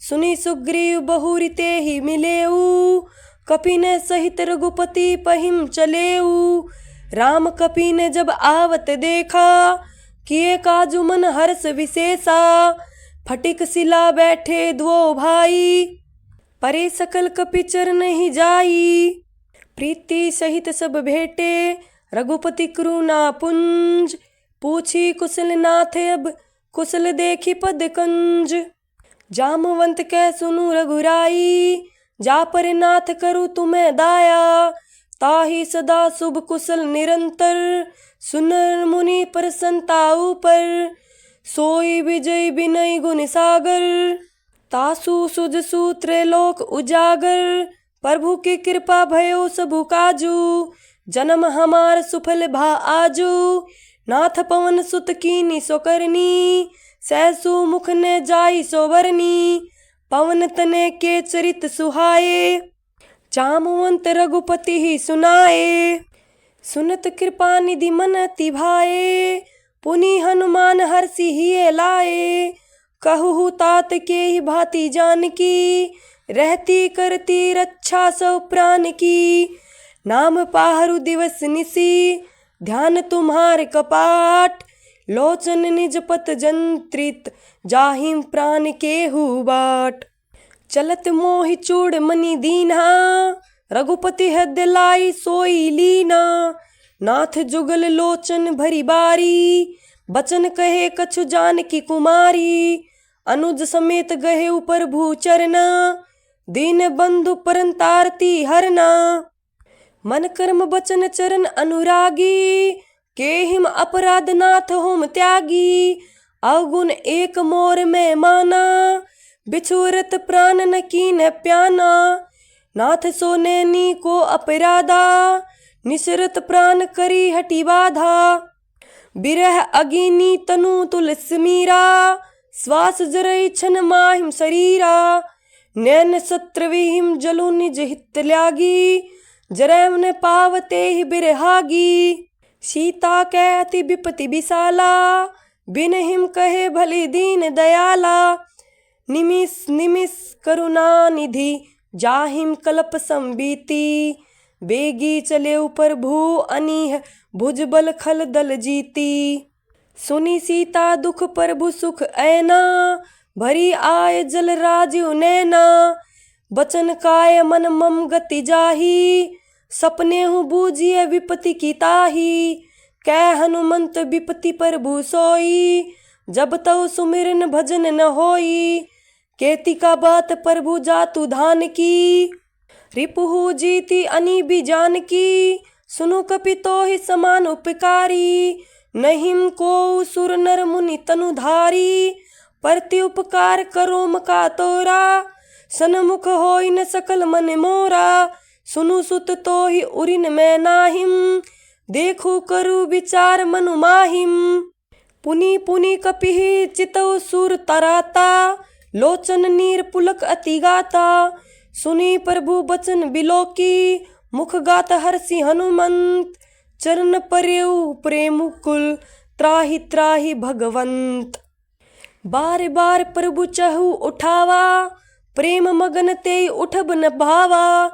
सुनी सुग्रीव बहुरी ते ही मिलेऊ, कपिन सहित रघुपति पहिम चलेऊ। राम कपि ने जब आवत देखा, किए काजु मन हर्ष विशेषा। फटिक शिला बैठे द्वो भाई, परे सकल कपि चरण ही जाई। प्रीति सहित सब भेटे, रघुपति करुणा पुंज। पूछी कुशल नाथ अब, कुशल देखी पद कंज। जामवंत कै सुनु रघुराई, जा पर नाथ करु तुम्हें दाया। ताहि सदा शुभ कुशल निरंतर, सुनर मुनि प्रसन्नता ऊपर। सोई विजय विनय गुण सागर, तासु सुजसु त्रैलोक उजागर। प्रभु की कृपा भयो सबु काजू, जन्म हमार सुफल भा आजू। नाथ पवन सुत कीनी सो करनी, सहसु मुख ने जाई सो बरनी। पवन तने के चरित सुहाए, जामवंत रघुपति ही सुनाए। सुनत कृपा निधि मन अति भाए, पुनि हनुमान हर्षि हिये लाए। कहु तात के ही भांति जानकी, रहती करती रक्षा सौ प्राण की। नाम पाहरु दिवस निसी, ध्यान तुम्हार कपाट। लोचन निज पत जंत्रित, जाहिम प्राण केहू बाट। चलत मोहि चूड़ मनि दीन्हा, रघुपति हृदय लाई सोई लीना। नाथ जुगल लोचन भरी बारी, बचन कहे कछु जानकी कुमारी। अनुज समेत गहे प्रभु चरना, दीन बंधु परंतारती हरना। मन कर्म बचन चरण अनुरागी, केहिम अपराध नाथ होम त्यागी। अवगुण एक मोर में माना, बिछुरत प्राण न कीन प्याना। नाथ सो नैनी को अपराधा, निसरत प्राण करी हटी बाधा। बिरह अगिनी तनु तुलस मीरा, श्वास जरई छन माहिम शरीरा। नैन सत्र विहिम जलु निज हित त्यागी, जरैम ने पावते ही बिरहागी। सीता कै अति विपति विशाला, बिन हिम कहे भली दीन दयाला। निमिष निमिष करुणा निधि, जाहिम कल्प संबीती। बेगी चले प्रभु अनीह, भुजबल खल दल जीती। सुनी सीता दुख प्रभु सुख ऐना, भरी आय जल राजीव नैना। बचन काय मन मम गति जाही, सपने हूँ बूझिए विपति की ताही। कै हनुमंत विपति प्रभु सोई, जब तव सुमिरन भजन न होई। केति का बात प्रभु जातु धान की, रिपुहु जीती अनी भी जान की। सुनु कपि तो ही समान उपकारी, नहिम को सुर नर मुनि तनुधारी। प्रति उपकार करो मका तोरा, सन्मुख होई न सकल मन मोरा। सुनु सुत तो ही उरिन मैं नाहिम, देखू करु विचार मनु माहिम। पुनि पुनि कपिहि चितौ सुर तराता, लोचन नीर पुलक अति गाता। सुनी प्रभु बचन बिलोकी, मुख गात हर्षि हनुमंत। चरण पर्यु प्रेम कुल, त्राहि त्राहि भगवंत। बार बार प्रभु चहु उठावा, प्रेम मगन ते उठब न भावा।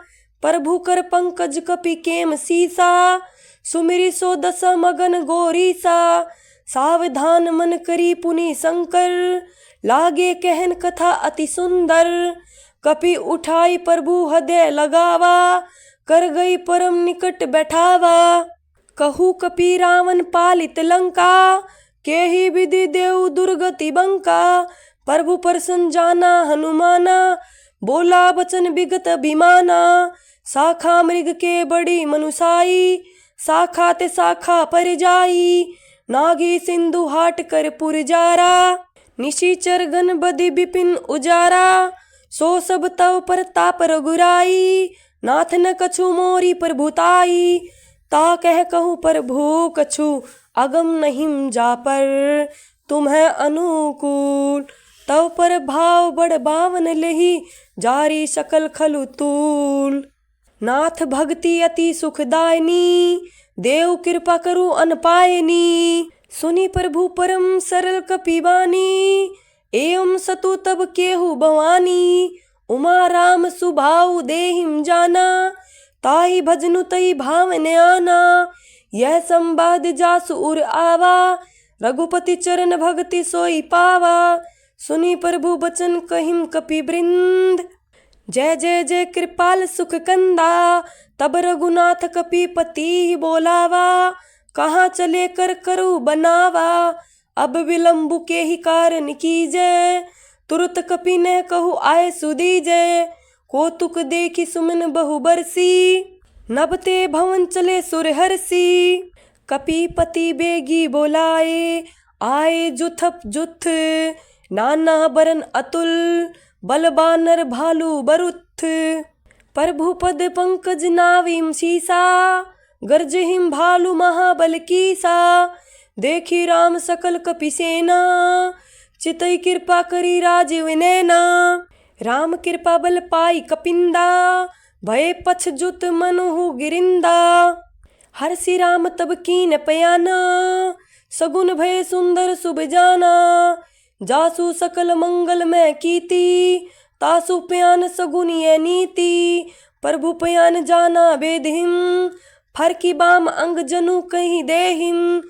प्रभु कर पंकज कपि केम सीसा, सुमिरि सो दस मगन गोरीसा। सावधान मन करी पुनि शंकर, लागे कहन कथा अति सुंदर। कपि उठाई प्रभु हृदय लगावा, कर गई परम निकट बैठावा। कहू कपि रावण पालित लंका, केहि विधि देव दुर्गति बंका। प्रभु प्रसन्न जाना हनुमाना, बोला बचन विगत अभिमाना। शाखा मृग के बड़ी मनुसाई, शाखा ते शाखा पर जाई। नागी सिंधु हाट कर पुर जारा, निशिचर गण बदि विपिन उजारा। सो सब तव प्रताप रघुराई, नाथ न कछु मोरी प्रभुताई। ता कह कहूँ प्रभु कछु, अगम नहीं जा पर तुम्हें अनुकूल। तव पर भाव बड़ बावन लेही, जारी सकल खलु तूल। नाथ भक्ति अति सुखदायनी, देव कृपा करु अनपायनी। सुनी प्रभु परम सरल कपिबानी, एवं सतु तब केहू भवानी। उमा राम सुभाऊ देहिम जाना, ताहि भजनु तई भावन आना। यह संवाद जासु उर आवा, रघुपति चरण भक्ति सोई पावा। सुनी प्रभु बचन कहिम कपि वृंद, जय जय जय कृपाल सुख कंदा। तब रघुनाथ कपिपति बोलावा, कहाँ चले कर करू बनावा। अब विलंबु के ही कारण कीजय, तुरत कपि ने कहु आए सुदीजय। कौतुक देखी सुमन बहु बरसी, नभते भवन चले सुर हरसी। कपिपति बेगी बोलाए, आए जुथप जुथ। नाना बरन अतुल, बल बानर भालू बरुथ। प्रभु पद पंकज नाविम सीसा, गर्जहिम भालू महाबल कीसा। देखी राम सकल कपिसेना, चितई कृपा करी राजीव नैना। राम कृपा बल पाई कपिंदा, भय पछ जुत मनुहु गिरिंदा। हरसि राम तब कीन पयाना, सगुन भय सुंदर शुभ जाना। जासु सकल मंगल में कीती, तासु प्यान सगुन ये नीति। प्रभु प्यान जाना बेदहिम, फर की बाम अंग जनु कहीं देहिम।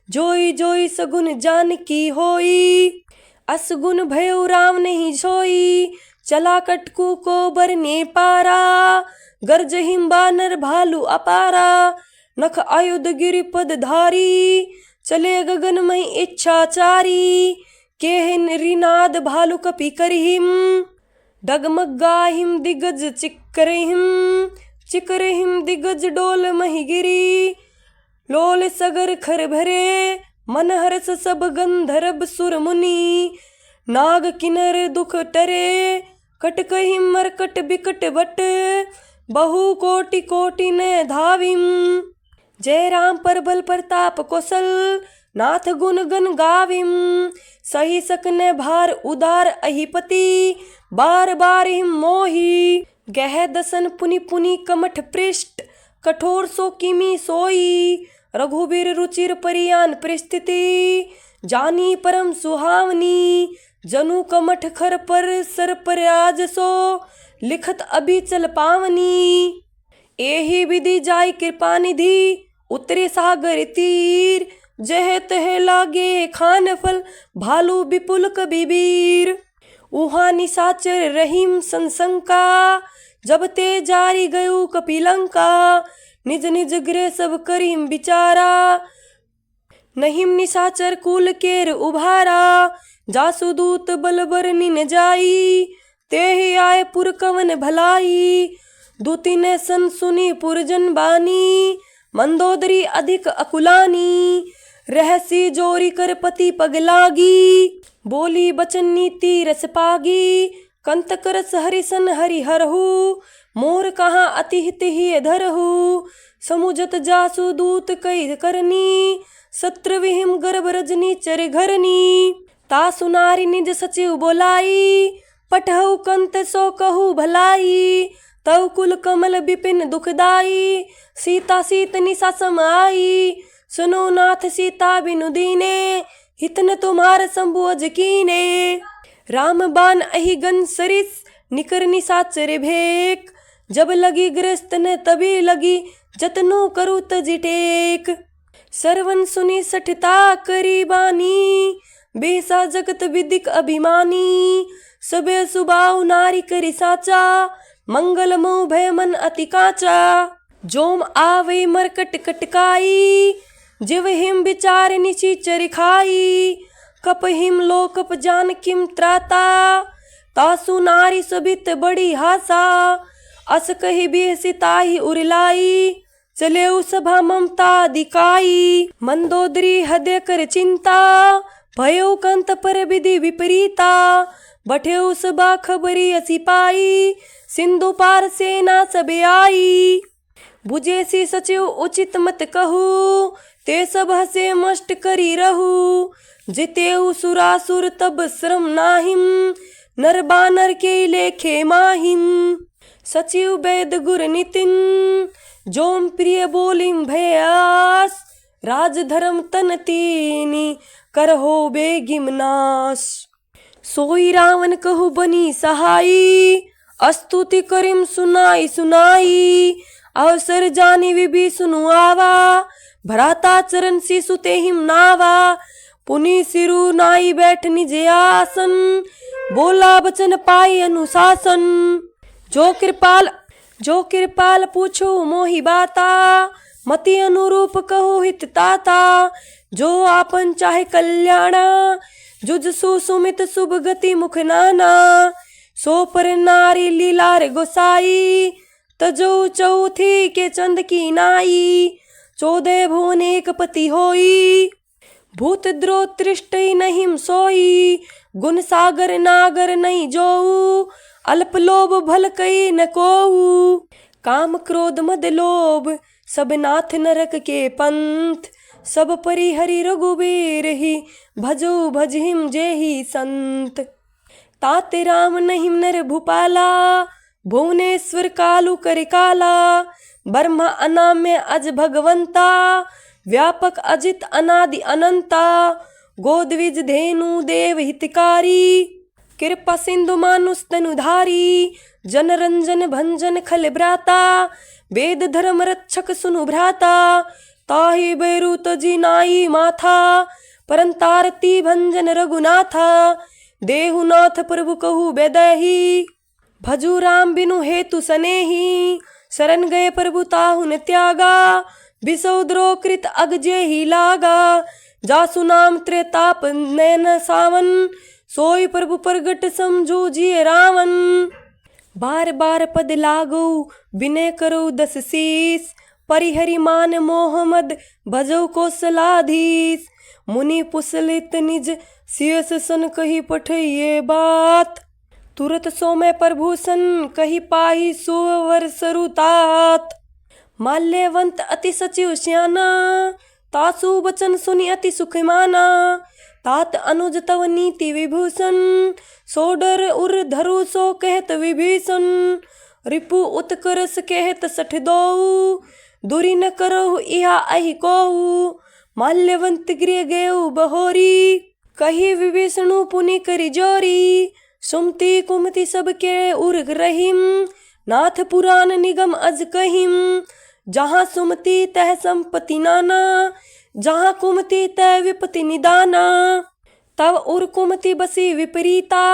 जोई जोई सगुन जान की होई, असगुन भयो राम नहीं सोई। चला कटकू को बरने पारा, गर्जहिम बानर भालू अपारा। नख आयुध गिरि पद धारी, चले गगन में इच्छाचारी। केहन रिनाद भालू कपि करहिम, डगमगाहिम दिग्गज चिकरहिम। चिकरहिम दिग्गज डोल मही गिरी, लोल सगर खर भरे। मन हरस सब गंधर्व सुर मुनि, नाग किन्नर दुख टरे। कटकहिम मरकट बिकट बट, बहु कोटि कोटि ने धाविम। जय राम परबल प्रताप कौशल, नाथ गुण गण गाविम। सही सकने भार उदार अहिपति, बार बार हिम मोही। गह दसन पुनि पुनि कमठ पृष्ठ, कठोर सो किमी सोई। रघुबीर रुचिर परियान परिस्थिति, जानी परम सुहावनी। जनु कमठ खर पर सर पर आज सो, लिखत अभी चल पावनी। एहि विधि जाय कृपा निधि, उतरे सागर तीर। जह तह लागे खान फल, भालू विपुल कबीर। उहा निशाचर रहीम संशंका, जब ते जारी गयु कपिलंका। निज निज गृह सब करीम बिचारा, नहिम निशाचर कुल केर उभारा। जासु दूत बल बरनी न जाई, तेहि आए पुर कवन भलाई। दूती ने सन सुनी पुरजन बानी, मंदोदरी अधिक अकुलानी। रहसी जोरी कर पति पग लागी, बोली बचन नीति रस पागी। कंत करस हरिसन हरिहरहु, मोर कहाँ अति हित ही धरहु। समुझत जासु दूत कई करनी, सत्र विहिम गर्भ रजनी चर घरनी। तासु नारी निज सचिव बोलाई, पठहु कंत सो कहु भलाई। तव कुल कमल बिपिन दुखदाई, सीता सीत निशा समाई। सुनो नाथ सीता बिनु दीने, हितन तुम्हार शंभु अज कीने। राम बान अहि गन सरिस, निकर निशाचर भेक। जब लगी ग्रस्त न तभी लगी, जतनो करू तजि टेक। सरवन सुनी सठता करी बानी, बेसा जगत विदिक अभिमानी। सबे सुबाऊ नारी करी साचा, मंगल मोह भय मन अति काचा। जोम आवे मरकट कटकाई, जिव हिम विचार निशिचर खाई। कप हिम लोकप जान किम त्राता, तासु नारी सबित बड़ी हासा। अस कही बेसी ताही उरलाई, चले सभा ममता दिकाई। मंदोदरी हृदय कर चिंता, भयो कंत पर विधि विपरीता। बठे सभा खबरी असी पाई, सिंधु पार सेना सब आई। बुझे सी सचिव उचित मत कहू, ते सब हसे मष्ट करी रहू। जितेउ सुरासुर तब श्रम नाहिम, नर बानर के लेखे माहिम। सचिव वैद गुर नितिन जोम प्रिय बोलिम भयास राज धर्म तन तीनी करहो बेगिमनास। सोई रावण कहु बनी सहाई स्तुति करिम सुनाई सुनाई अवसर जानी विभि सुनु आवा भराता चरण शिशु तेहिम नावा। पुनि सिरु नाई बैठ निज आसन बोला बचन पाई अनुशासन। जो कृपाल पूछो मोहि बाता मति अनुरूप कहो हित ताता। जो आपन चाहे कल्याणा जुजसु सुमित शुभ गति मुख नाना। सो पर नारी लीलार गोसाई तजो चौथी के चंद की नाई। 14 भुवन एक पति होई भूत द्रोह तृष्टि नहीं सोई। गुण सागर नागर नहीं जोऊ अल्प लोभ भल कई न कोऊ। काम क्रोध मद लोभ सब नाथ नरक के पंथ। सब परिहरि रघुबीर ही भजो भजहिम जेहि संत। ताते राम नहीं नर भूपाला भुवनेश्वर कालू कर काला। ब्रह्मा अनाम्य अज भगवंता व्यापक अजित अनादि अनंता। गोदविज धेनु देव हितकारी कृपा सिंधु मानुष तनुधारी। जन रंजन भंजन खल भ्राता वेद धर्म रक्षक सुनु भ्राता। ताहि बैरु तजी नाई माथा परंतारती भंजन रघुनाथा। देहुनाथ प्रभु कहु बेदही भजु राम बिनु हेतु सनेही। शरण गए प्रभु ताहु न त्यागा विसौद्रो कृत अग जेहि लागा। जासु नाम त्रेताप नैन सावन सोई प्रभु प्रगट समझो जिय रावण। बार बार पद लागो विनय करो 10 शीस। परिहरि मान मोहम्मद भजो कौशलाधीश। मुनि पुसलित निज सियस सन कही पठइये बात। तुरत सोमय प्रभूषण कही पाही सुवर सरुतात। माल्यवंत अति सचिव श्याना तासु बचन सुनि अति सुख माना। तात अनुज तव नीति विभूषण सो डर उर धरु सो कहत विभीषण। रिपु उत्कर्ष कहत 62 दूरी न करो इहा अहि कोहु। माल्यवंत गृह गयो बहोरी कही विभीषणु पुनि करी जोरी। सुमति कुमति सबके उर रहीम नाथ पुराण निगम अज कहिम। जहाँ सुमति तह संपत्ति नाना जहाँ कुमति तह विपत्ति निदाना। तब उर कुमति बसी विपरीता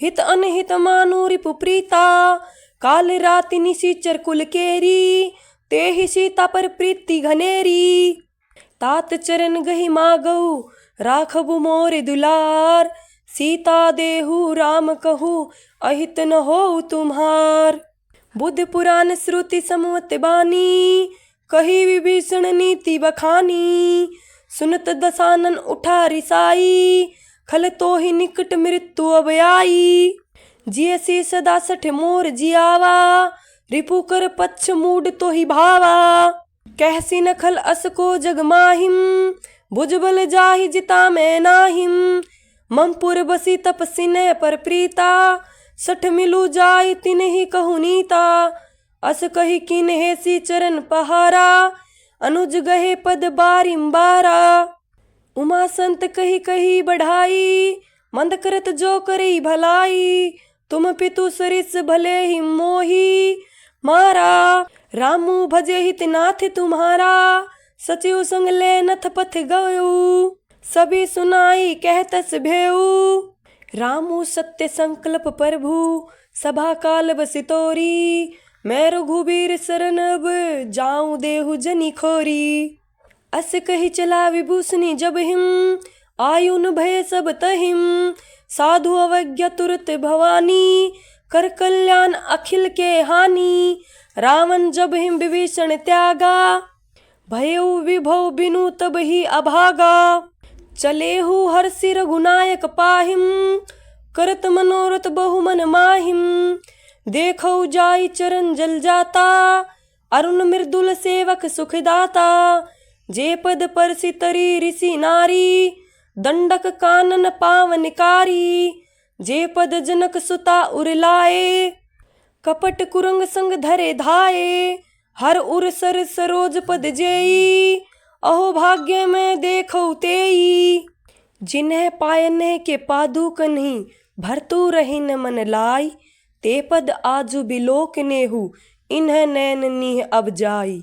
हित अनहित मानु रिपु प्रीता। काल राति निशिचर कुल केरी तेहि सीता पर प्रीति घनेरी। तात चरण गहि मागऊ राखबु मोर दुलार। सीता देहु राम कहू अहित न हो तुम्हार। बुद्ध पुराण श्रुति समवत बानी कही विभीषण नीति बखानी। सुनत दसानन उठा रिसाई खल तो ही निकट मृत्यु अब आई। जियसी सदा 60 मोर जियावा रिपु कर पक्ष मूड तो ही भावा। कहसी न खल अस को जग माहिम भुजबल जाहि जिता मैं नाहिम। ममपुर बसी तपसी ने पर प्रीता 60 मिलू जाय तिन ही कहु नीता। अस कही किन हेसी चरण पहारा अनुज गहे पद बारिम्बारा। उमा संत कही कही बढ़ाई मंद करत जो करी भलाई। तुम पितु सरिस भले ही मोही मारा। रामू भजे हित नाथ तुम्हारा सचिव संग ले नथ पथ गयो। सभी सुनाई कहतस भेऊ रामू सत्य संकल्प प्रभु। सभा काल बसितोरी मैं रघुबीर शरण अब जाऊं देहु जनी खोरी। अस कही चला विभूषणी जब हिम आयुन भय सब तहिम। साधु अवज्ञा तुरत भवानी कर कल्याण अखिल के हानि। रावण जब हिम विभीषण त्यागा भयउ विभव बिनु तब ही अभागा। चलेहु हर्षि रघुनायक पाहिम करत मनोरथ बहु मन माहिम। देखौ जाई चरण जल जाता अरुण मृदुल सेवक सुखदाता। जे पद परसि तरी ऋषि नारी दंडक कानन पावनकारी। जे पद जनक सुता उर लाए कपट कुरंग संग धरे धाये, हर उर सर सरोज पद जेई, अहो भाग्य में देखो तेई। जिन्हें पायने के पादुक नहीं, भरतु रहिन मन लाई, ते पद आजु बिलोक नेहु, इन्हें नैन नीह अब जाई।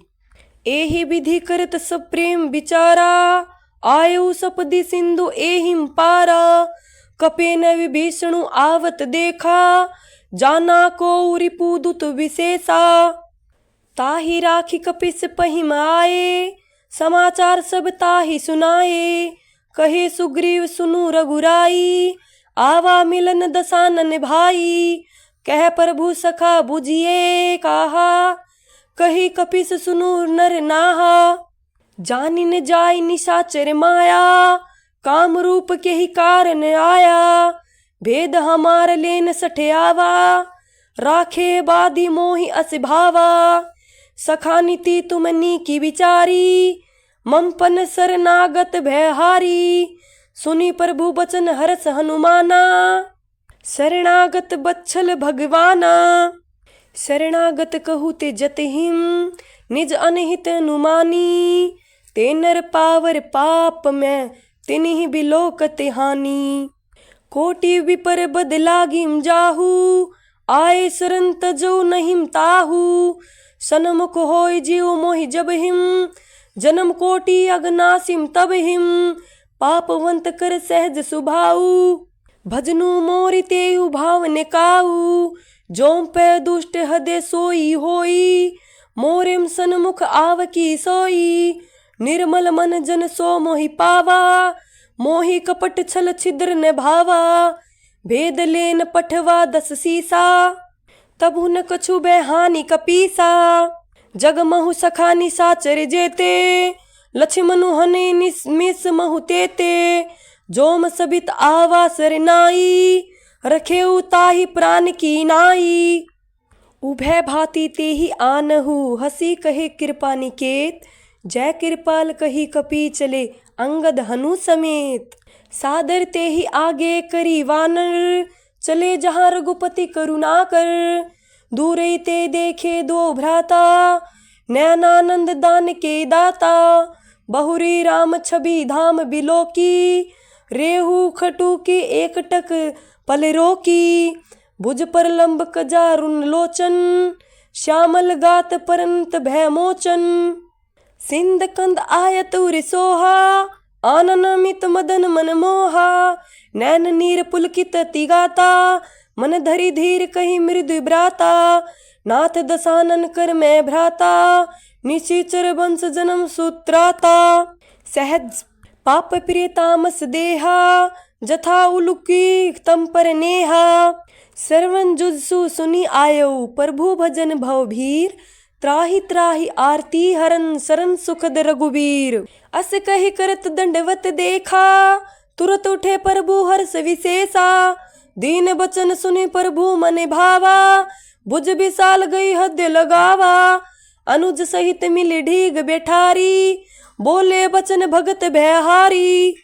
एहि विधि करत सब प्रेम विचारा, आयु सपदि सिंधु एहिम पारा। कपे न विभीषणु आवत देखा, जाना को रिपु दुत विशेषा। ताहि राखी कपिस पहिम आए, समाचार सब ताहि सुनाए। कहे सुग्रीव सुनु रघुराई, आवा मिलन दसानन भाई। कह प्रभु सखा बुझिए कहा, कही कपिस सुनु नर नाहा। जानिन जाय निशाचर माया, काम रूप के ही कारण आया। भेद हमार लेन सठे आवा, राखे बाधी मोहि अस भावा। सखा नीति तुम नीकी विचारी, ममपन शरणागत भयहारी। सुनी प्रभु बचन हरस हनुमाना, शरणागत बच्छल भगवाना। शरणागत कहु ते जतहिम, निज अनहित अनुमानी। ते नर पावर पाप में, तिन्हि बिलोकत हानि। कोटि विपर बदलागिम जाहू, आए शरण तजो नहिम ताहू। सनमुख होय जीव मोहि जब हिम, जन्म कोटि अगनासिम तब हिम। पापवंत कर सहज सुभाऊ, भजनु मोरि तेहु भाव निकाऊ। जोम पे दुष्ट हदे सोई होई, मोरिम सन्मुख आवकी सोई। निर्मल मन जन सो मोहि पावा, मोहि कपट छल छिद्र न भावा। भेद लेन पठवा 10 सीसा, तबु न कछु बेहानि कपीसा। जग महु सखा निशाचर जेते, लक्ष्मणु हने निस्मिस महु तेते। जोम सबित आवा सरनाई, रखेउ ताहि प्राण की नाई। उभय भांति तेहि आनहु, हसी कहे कृपा निकेत। जय कृपाल कही कपि चले, अंगद हनु समेत। सादर तेहि आगे करी वानर, चले जहाँ रघुपति करुणा कर। दूरे ते देखे दो भ्राता, नैनानंद दान के दाता। बहुरी राम छवि धाम बिलोकी, रेहू खटू की एकटक पल रोकी। भुज पर लंब कजारुन लोचन, श्यामल गात परंत भय मोचन। सिंध कंद आयत उर सोहा, आनन मित मदन मन मोहा। नैन नीर पुलकित तिगाता, मन धरि धीर कही मृदु ब्राता। नाथ दसानन कर मैं भ्राता, निशिचर वंश जन्म सूत्राता। सहज पाप प्रिय तामस देहा, जथा उलुकी तम पर नेहा। सर्वन जुजसु सुनी आयो, प्रभु भजन भव भीर। त्राहि त्राहि आरती हरन, शरण सुखद रघुवीर। अस कहि करत दंडवत देखा, तुरत उठे प्रभु हर्ष विशेषा। दीन बचन सुनि प्रभु मन भावा, भुज विशाल गई हद्य लगावा। अनुज सहित मिली ढीग बेठारी, बोले बचन भगत भयहारी।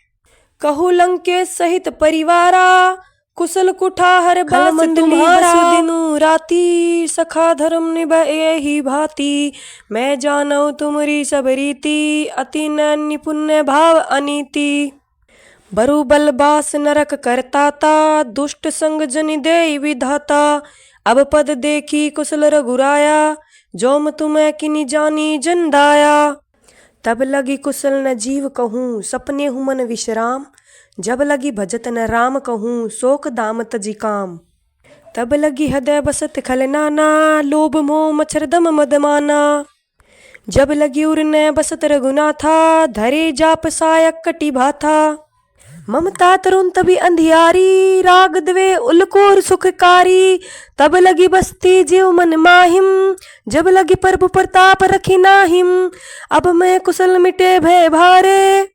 कहु लंकेश सहित परिवारा, कुशल कुठार बास तुम्हारा। दिनु राती, सखा धर्म निभए ही भांति। मैं जानौ तुमरी सब रीति, अति नैन्य पुण्य भाव अनीति। बरु बलबास नरक करताता, दुष्ट संग जनि देई विधाता। अब पद देखी कुशल रघुराया, जोम तुम्हें किनि जानी जन दाया। तब लगी कुशल न जीव कहूँ, सपने हूँ मन विश्राम। जब लगी भजत न राम कहूँ, शोक दाम तजी काम। तब लगी हृदय बसत खल नाना, लोभ मोह मच्छर दम मदमाना। जब लगी उरने बसत रघुनाथा, धरे जाप सायक कटी भाथा। ममता तरुण तभी अंधियारी, राग द्वे उलकोर सुखकारी। तब लगी बसती जीव मन माहिम, जब लगी प्रभु प्रताप रखी नाहिम। अब मैं कुशल मिटे भय भारे,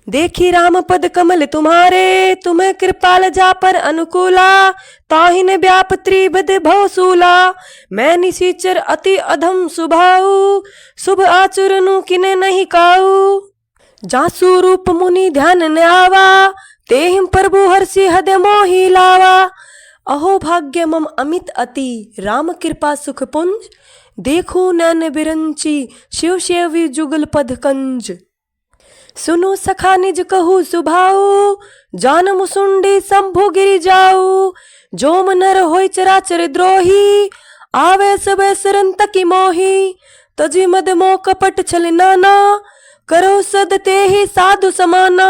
देखी राम पद कमल तुम्हारे। तुम्हें कृपाल जा पर अनुकूला, ताहिन व्याप त्रिविध भवसूला। मैं निशिचर अति अधम सुभाऊ, शुभ आचुरनु किने नहीं काऊ। जासु रूप मुनि ध्यान न आवा, तेहिम प्रभु हर्षि हृदय मोहि लावा। अहो भाग्य मम अमित अति राम कृपा सुख पुंज, देखो नैन बिरंची शिव शेवी जुगल पद कंज। सुनो सखा निज कहू सुभाऊ, जान मुसुंडी शंभु गिरि जाऊ। जोम नर होय चराचर द्रोही, आवे सबे सरन तकी मोही। तजी मद मोह कपट छल नाना, करो सद ते ही साधु समाना।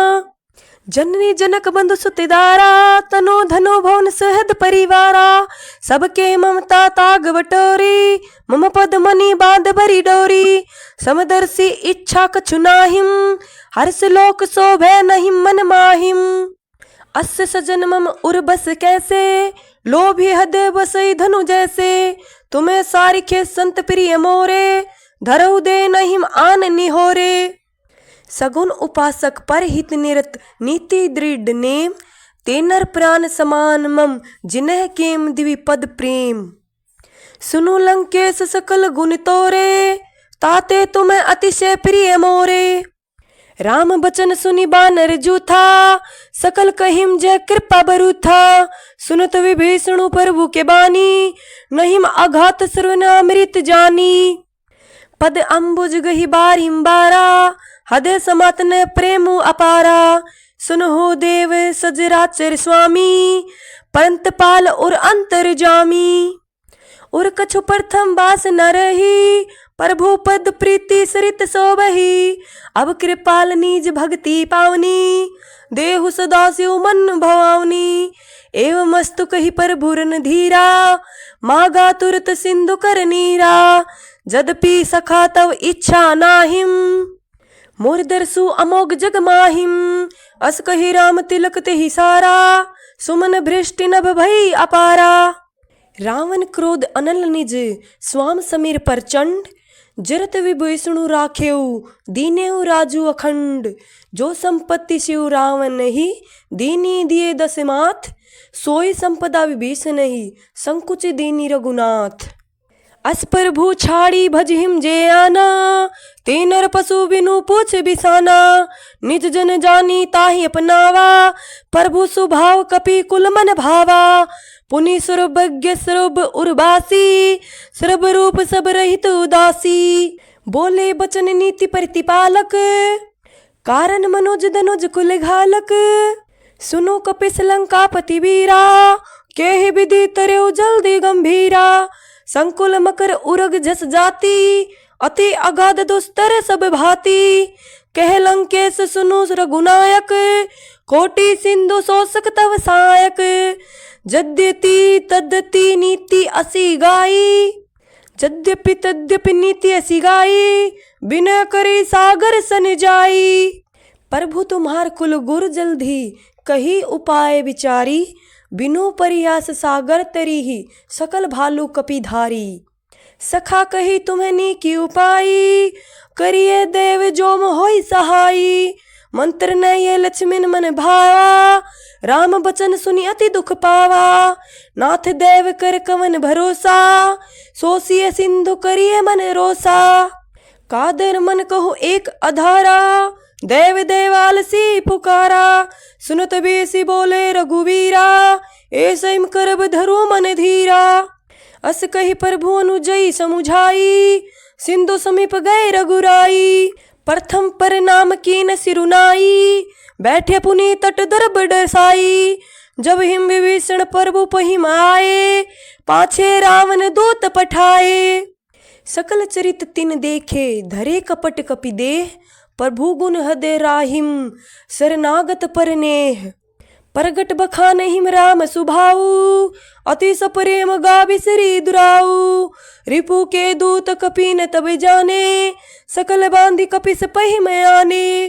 जननी जनक बंधु सुतिदारा, तनो धनो भवन सहद परिवारा। सबके ममता ताग बटोरी, मम पद मनी बांध भरी डोरी। समदर्शी इच्छा कछु नाहिम, हर्ष लोक शोभे नहीं मन माहिम। अस सजन मम उर्बस कैसे, लोभी हदे बसई धनु जैसे। तुम्हें सारिखे संत प्रिय मोरे, धरऊ दे नहीं आन निहोरे। सगुन उपासक पर हित निरत नीति दृढ़ नेम, तेनर प्राण समान मम जिन्ह केम दिवि पद प्रेम। सुनु लंकेश सकल गुण तोरे, ताते तुम्हें अतिशय प्रिय मोरे। राम बचन सुनि बानर जूथा, सकल कहिम जय कृपा बरूथा। सुनत विभीषण प्रभु के बानी, नहिम अघात सर्वनामृत जानी। पद अम्बुज गहि बारिम्बारा, हदे समातन प्रेम अपारा। सुनहो देव सजराचर स्वामी, पंत पाल और अंतर जामी। और कछु प्रथम बास न रही, प्रभु पद प्रीति सरित सोबही। अब कृपाल निज भक्ति पावनी, देहु सदा शिव मन भवावनी। एवं मस्तु कही प्रभुरन धीरा, मागा तुरत सिंधु कर नीरा। जदपि सखा तव इच्छा नाहिम, मोर दर्शु अमोघ जग माहिम। अस कही राम तिलक तेहि सारा, सुमन भ्रष्टि नभ भई अपारा। रावण क्रोध अनल निज स्वाम समीर प्रचंड, जरत विभीषणु राखेऊ दीनेऊ राजू अखंड। जो संपत्ति शिव रावण ही, दीनी दिए दस माथ। सोई संपदा विभीषण ही, संकुच दीनी रघुनाथ। अस प्रभु छाड़ी भजहिम जे आना, तेनर पशु बिनु पूछ बिसाना। निज जन जानी ताहि अपनावा, प्रभु सुभाव कपि कुल मन भावा। पुनि सर्वज्ञ सर्व उर्वासी, सर्व रूप सब रहित उदासी। बोले बचन नीति प्रतिपालक, कारण मनोज धनुज कुल घालक। सुनो कपिस लंकापति वीरा, केहि विधि तरेउ जल्दी गंभीरा। संकुल मकर उरग जस जाति, अति अगाध दुस्तर सब भांति। कह लंकेश सुनु रघुनायक, कोटि सिंधु शोषक तव सहायक। यद्यति तद्यति नीति असी गाई, यद्यपि तद्यपि नीति असी गाई। बिना करे सागर सन जाई, प्रभु तुम्हार कुल गुर जल्दी कही उपाय विचारी। बिनु परिहास सागर तरी ही, सकल भालू कपि धारी। सखा कही तुम्हें नीकी उपाई, करिए देव जोम होई सहाई। मंत्र न ये लक्ष्मण मन भावा, राम बचन सुनि अति दुख पावा। नाथ देव कर कवन भरोसा, सोसिए सिंधु करिए मन रोसा। कादर मन कहो एक अधारा, देव देवाल सी पुकारा। सुनत बेसी बोले रघुवीरा, ऐसे करब धरो मन धीरा। अस कही प्रभु अनुजई समुझाई, सिंधु समीप गए रघुराई। प्रथम पर नाम कीन सिरुनाई, बैठे पुनि तट दरब डसाई। जब हिम विभीषण प्रभु पहिम आए, पाछे रावण दूत पठाए। सकल चरित तिन देखे, धरे कपट कपि देह। प्रभु गुण हृदय राहिम, शरणागत पर नेह। प्रगट बखान हिम राम सुभाऊ, अति सप्रेम गावि श्री दुराऊ। रिपु के दूत कपि न तब जाने, सकल बांधि कपिस पहिम आने।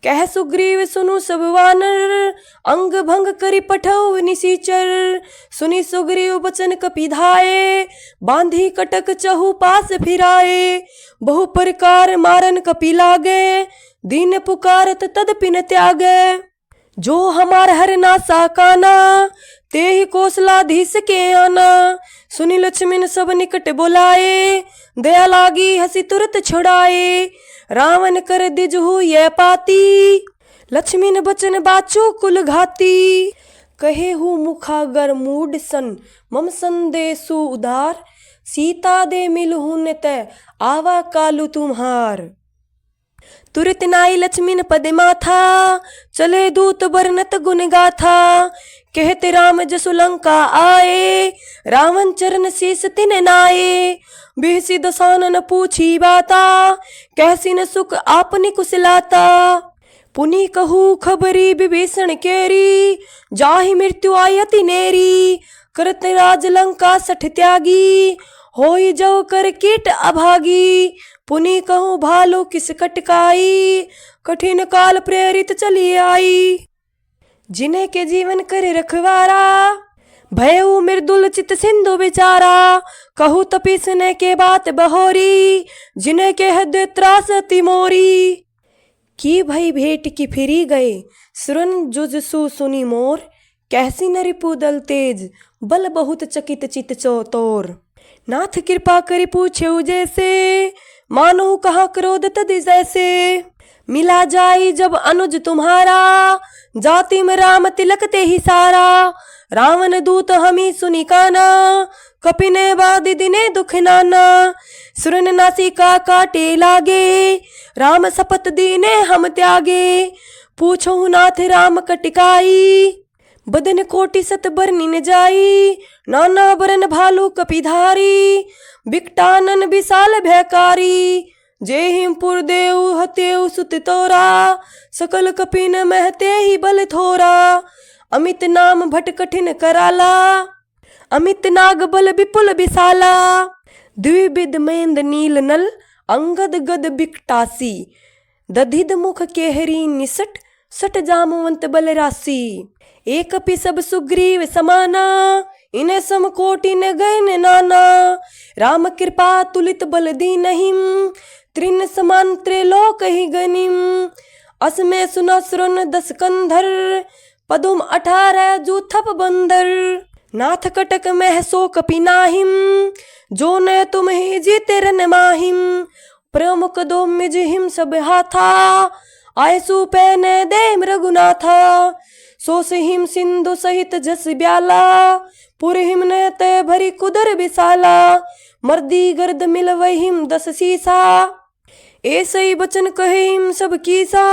कह सुग्रीव सुनु सब वानर, अंग भंग करि पठौ निसीचर। सुनि सुग्रीव बचन कपि धाये, बांधी कटक चहु पास फिराए। बहु प्रकार मारन कपि लागे, दीन पुकारत तदपि न त्यागे। जो हमार हर नासा काना, ते ही कौशलाधीश के आना। सुनि लक्ष्मण सब निकट बुलाए, दया लागी हसी तुरत छुड़ाए। रावण कर दिजहु ये पाती, लक्ष्मण बचन बाचो कुल घाती। कहे हूँ मुखागर मूड सन मम संदेशु उदार, सीता दे मिलहु न तय आवा कालु तुम्हार। तुरत नाई लक्ष्मीन पद माथा, चले दूत बरनत गुण गाथा, कहते राम जसु लंका आए, रावण चरण शीस तिन नाये। बिहसी दसानन पूछी बाता, कैसी न सुख आपनी कुशलाता, पुनि कहू खबरी विभीषण केरी, जाहि मृत्यु आयति नेरी, करत राज लंका सठ त्यागी, होई जो कर कीट अभागी, पुनि कहूँ भालू किस कटकाई, कठिन काल प्रेरित चली आई, जिन्हें के जीवन करे रखवारा, भयउ मृदुल चित सिंधु विचारा, कहू तपीस ने के बात बहोरी, जिन्हें के हृदय त्रास तिमोरी। की भई भेंट की फिरी गए, सुरन जुजसु सुनी मोर, कैसी न रिपुदल तेज, बल बहुत चकित चित चौतोर। नाथ कृपा करी पूछे जैसे, मानो कहा क्रोध तद जैसे, मिला जाई जब अनुज तुम्हारा, जाति में राम तिलक ते ही सारा, रावण दूत हमी सुनी काना, कपिने बादि दिने दुख नाना, सुरन नासिका काटे लागे, राम सपत दीने हम त्यागे, पूछो नाथ राम कटिकाई, बदन कोटि सत बरनी न जाई, नाना बरन भालू कपिधारी, बिकटानन विशाल भयकारी, जेहिमपुर देव हतेउ सुत तोरा, सकल कपिन महते ही बल थोरा, अमित नाम भट कठिन कराला, अमित नाग बल विपुल विशाला, द्विविध मेंद नील नल, अंगद गद बिकटासी, दधिद मुख केहरी निसट, सट जामवंत बल राशि, एक पि सब सुग्रीव समाना, इन्हें समकोटि न गए नाना, राम कृपा तुलित बल दीनहिम, त्रिन समान त्रिलोक ही गनिम, असमय सुना सुरन 10 कंधर, पदुम 18 जूथप बंदर, नाथ कटक मह सो कपि नाहिम, जो न तुम ही जीते रन माहिम, प्रमुख दो मिज हिम सब हाथा, आयसु पैन देम रघुनाथा, सोस हिम सिंधु सहित जस ब्याला, पुर हिम न तय भरी कुदर विशाला, मर्दी गर्द मिल वहिम 10 सीसा, ऐसे ही बचन कहे हिम सब कीसा,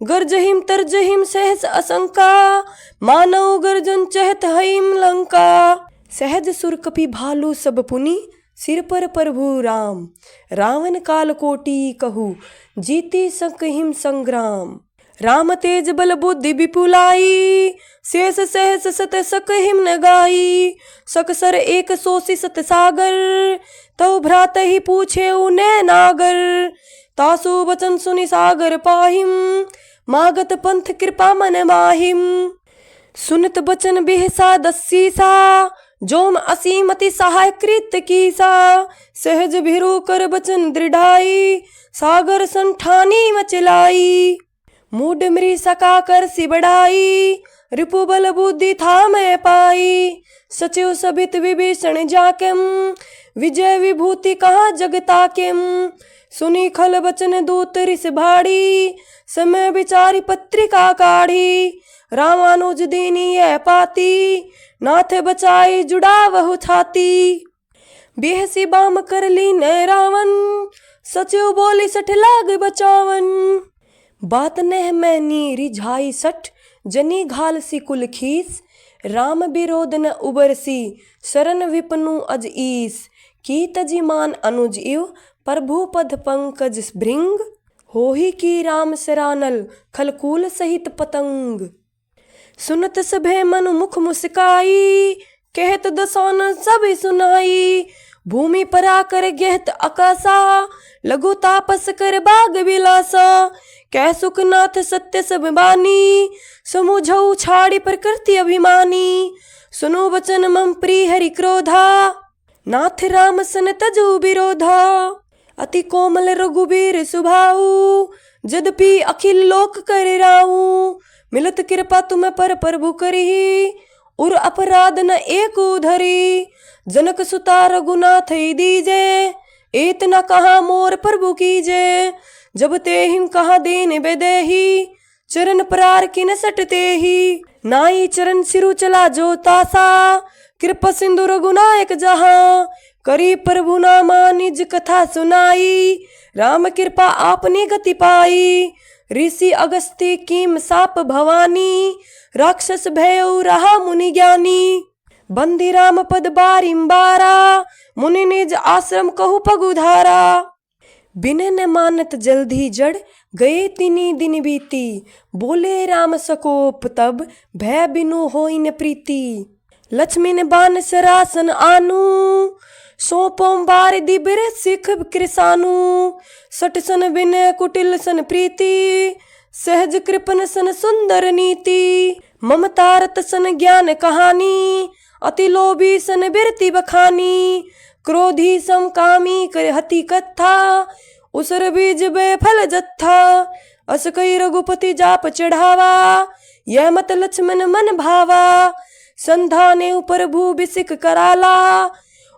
गर्ज हिम तर्ज हिम सहस असंका, मानव गर्जन चहत हिम लंका, सहज सुर कपि भालू सब पुनि, सिर पर प्रभु राम, रावण काल कोटि कहू, जीती सक हिम संग्राम, राम तेज बल बुद्धि विपुलाई, शेष सहस सत सक हिम न गाई, सकसर एक सोसी सत सागर, तव भ्रात ही पूछे उन्हें नागर, तासु वचन सुनि सागर पाहिम, मागत पंथ कृपा मन माहिम, सुनत बचन बिहसा 10 सीसा, जोम असीमति सहाय कृत कीसा, सहज भिरु कर बचन दृढ़ाई, सागर संठानी मचलाई, मूड मृ सका कर सी बढ़ाई, रिपु बल बुद्धि था मैं पाई, सचिव सभित विभीषण जाकेम, विजय विभूति कहाँ जगताकेम, सुनी खल बचन दूत रिस भाड़ी, समय विचारी पत्रिका काढ़ी, रामानुज दीनी यह पाती, नाथ बचाई जुड़ा वहु छाती, बेहसी बाम कर ली न रावण, सचिव बोली 60 लाग बचावन, बात नह मैं नी रिझाई 60, जनी घाल सी कुल खीस, राम विरोध न उबरसी, शरण विपनु अज ईस, की तजिमान अनुज इव, प्रभु पद पंकज भृंग, होही की राम सरानल, खलकूल सहित पतंग, सुनत सभे मनु मुख मुस्काई, कहत दसानन सब सुनाई, भूमि पर आकर गहत आकाशा, लघु तापस कर बाग विलासा, कह सुखनाथ सत्य सब बानी, समुझऊ छाड़ी प्रकृति अभिमानी, सुनो वचन मम प्रिय हरि क्रोधा, नाथ राम सन तजु विरोधा, अति कोमल रघुबीर सुभाऊ, जदपि अखिल लोक कर राऊ, मिलत कृपा तुम पर प्रभु करी, उर अपराध न एक उधरी, जनक सुता रघुनाथ ही दीजे, एत न कहा मोर प्रभु कीजे, जब ते हिम कहा दीन बेदेही, चरण परार किन सटते ही, नाई चरण सिरु चला जो तासा, कृपा सिंधु रघुनायक जहाँ, करी प्रभु नामा निज कथा सुनाई, राम कृपा आपनी गति पाई, ऋषि अगस्त्य कीम साप भवानी, राक्षस भयउ रहा मुनि ज्ञानी, बंदी राम पद बारिम्बारा, मुनि निज आश्रम कहु पगुधारा, बिन न मानत जल्दी जड़, गए तिनी दिन बीती, बोले राम सकोप तब, भय बिनु होई न प्रीति, लक्ष्मी ने बान सरासन आनु, सोपों बार दिबिर सिख कृसानु, सट सन बिन कुटिल सन प्रीति, सहज कृपन सन सुंदर नीति, ममतारत सन ज्ञान कहानी, अति लोभी सन बिरति बखानी, क्रोधी सम कामी कर हति कथा, उसर बीज बे फल जत्था, अस कई रघुपति जाप चढ़ावा, यह मत लक्ष्मण मन भावा, संधाने ऊपर भू बिसिक कराला,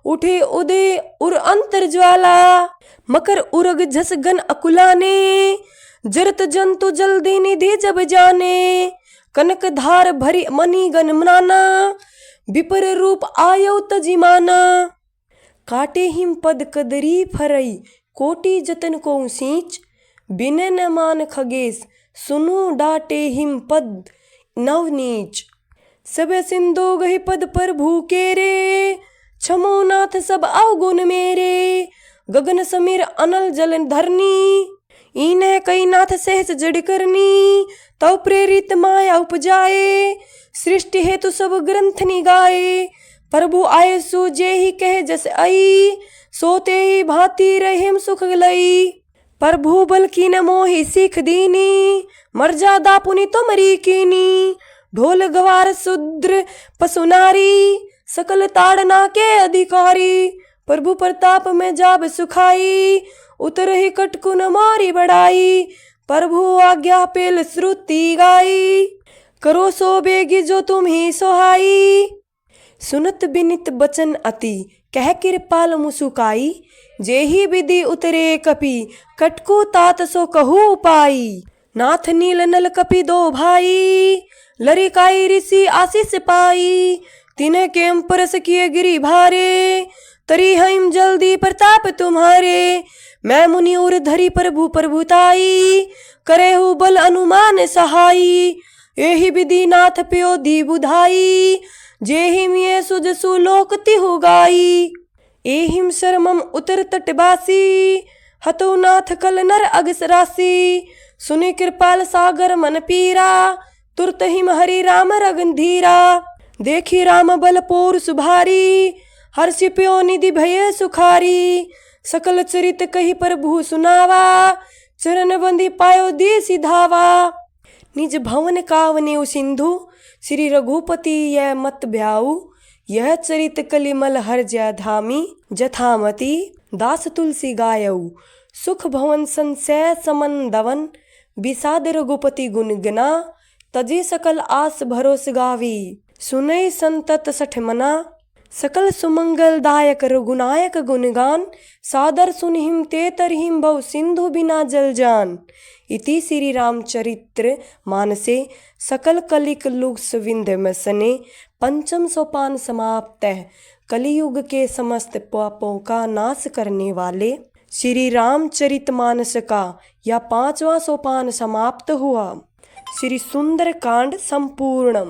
उठे उदय उर अंतर ज्वाला, मकर उरग झस गन अकुलाने, जरत जंतु जल्दी निधि जब जाने, कनक धार भरी मनी गन मनाना, विपर रूप आयो तजिमाना, काटे हिम पद कदरी फरई, कोटि जतन को सींच, बिन न मान खगेश, सुनु डाटे हिम पद नव नीच, सब सिंधु गहि पद पर भूके रे, छमो नाथ सब अवगुण मेरे, गगन समीर अनल जल धरनी, इन्हें कई नाथ सहज जड़ करनी, तव प्रेरित माया उपजाए, सृष्टि हेतु सब ग्रंथ निगाए, प्रभु आए सो जे ही कहे जस आई, सोते ही भांति रहिम सुख लई, प्रभु बल की न मोहि सीख दीनी, मर्यादा पुनि तुमरी कीनी, ढोल गवार शूद्र पशु नारी, सकल ताड़ना के अधिकारी, प्रभु प्रताप में जाब सुखाई, उतर ही कटकुन मारी बढ़ाई, प्रभु आज्ञा पेल श्रुति गाई, करो सो बेगी जो तुम ही सोहाई, सुनत बिनित बचन अति, कह कृपाल मुसुकाई, जेहि विधि उतरे कपि, कटकु तात सो कहु उपाई, नाथ नील नल कपि दो भाई, लरिकाई ऋषि आशीष पाई, तिन्ह के परस किए गिरि भारे, तरी हम जल्दी प्रताप तुम्हारे, मैं मुनि उर धरी प्रभु प्रभुताई, करे हु बल अनुमान सहाई, एहि विधि नाथ प्यो दी बुधाई, जेहिम ये सुज सुलोक तिहु गाई, एहिम शर्मम उतर तटवासी, हतो नाथ कल नर अगस राशि, सुनि कृपाल सागर मन पीरा, तुरत हिम हरि राम रगन धीरा, देखी राम बल पौरुष भारी, हर्षि प्यो निधि भय सुखारी, सकल चरित कही प्रभु सुनावा, चरण बंदी पायो दी सिधावा, निज भवन कावने सिंधु, श्री रघुपति यह मत ब्याऊ, यह चरित कलिमल हर जय धामी, जथामति दास तुलसी गायऊ, सुख भवन संशय समन दवन, विषाद रघुपति गुण गना, तजे सकल आस भरोस गावी, सुनई संतत सठ मना, सकल सुमंगल दायक रघुनायक गुणगान, सादर सुनहिम ते तरहिम भव सिंधु बिना जल जान, इति श्री रामचरित्र मानसे सकल कलिक लुग्स विंध्य में सने, पंचम सोपान समाप्त है, कलियुग के समस्त पापों का नाश करने वाले श्री रामचरित मानस का यह 5वां सोपान समाप्त हुआ। श्री सुंदर कांड संपूर्णम।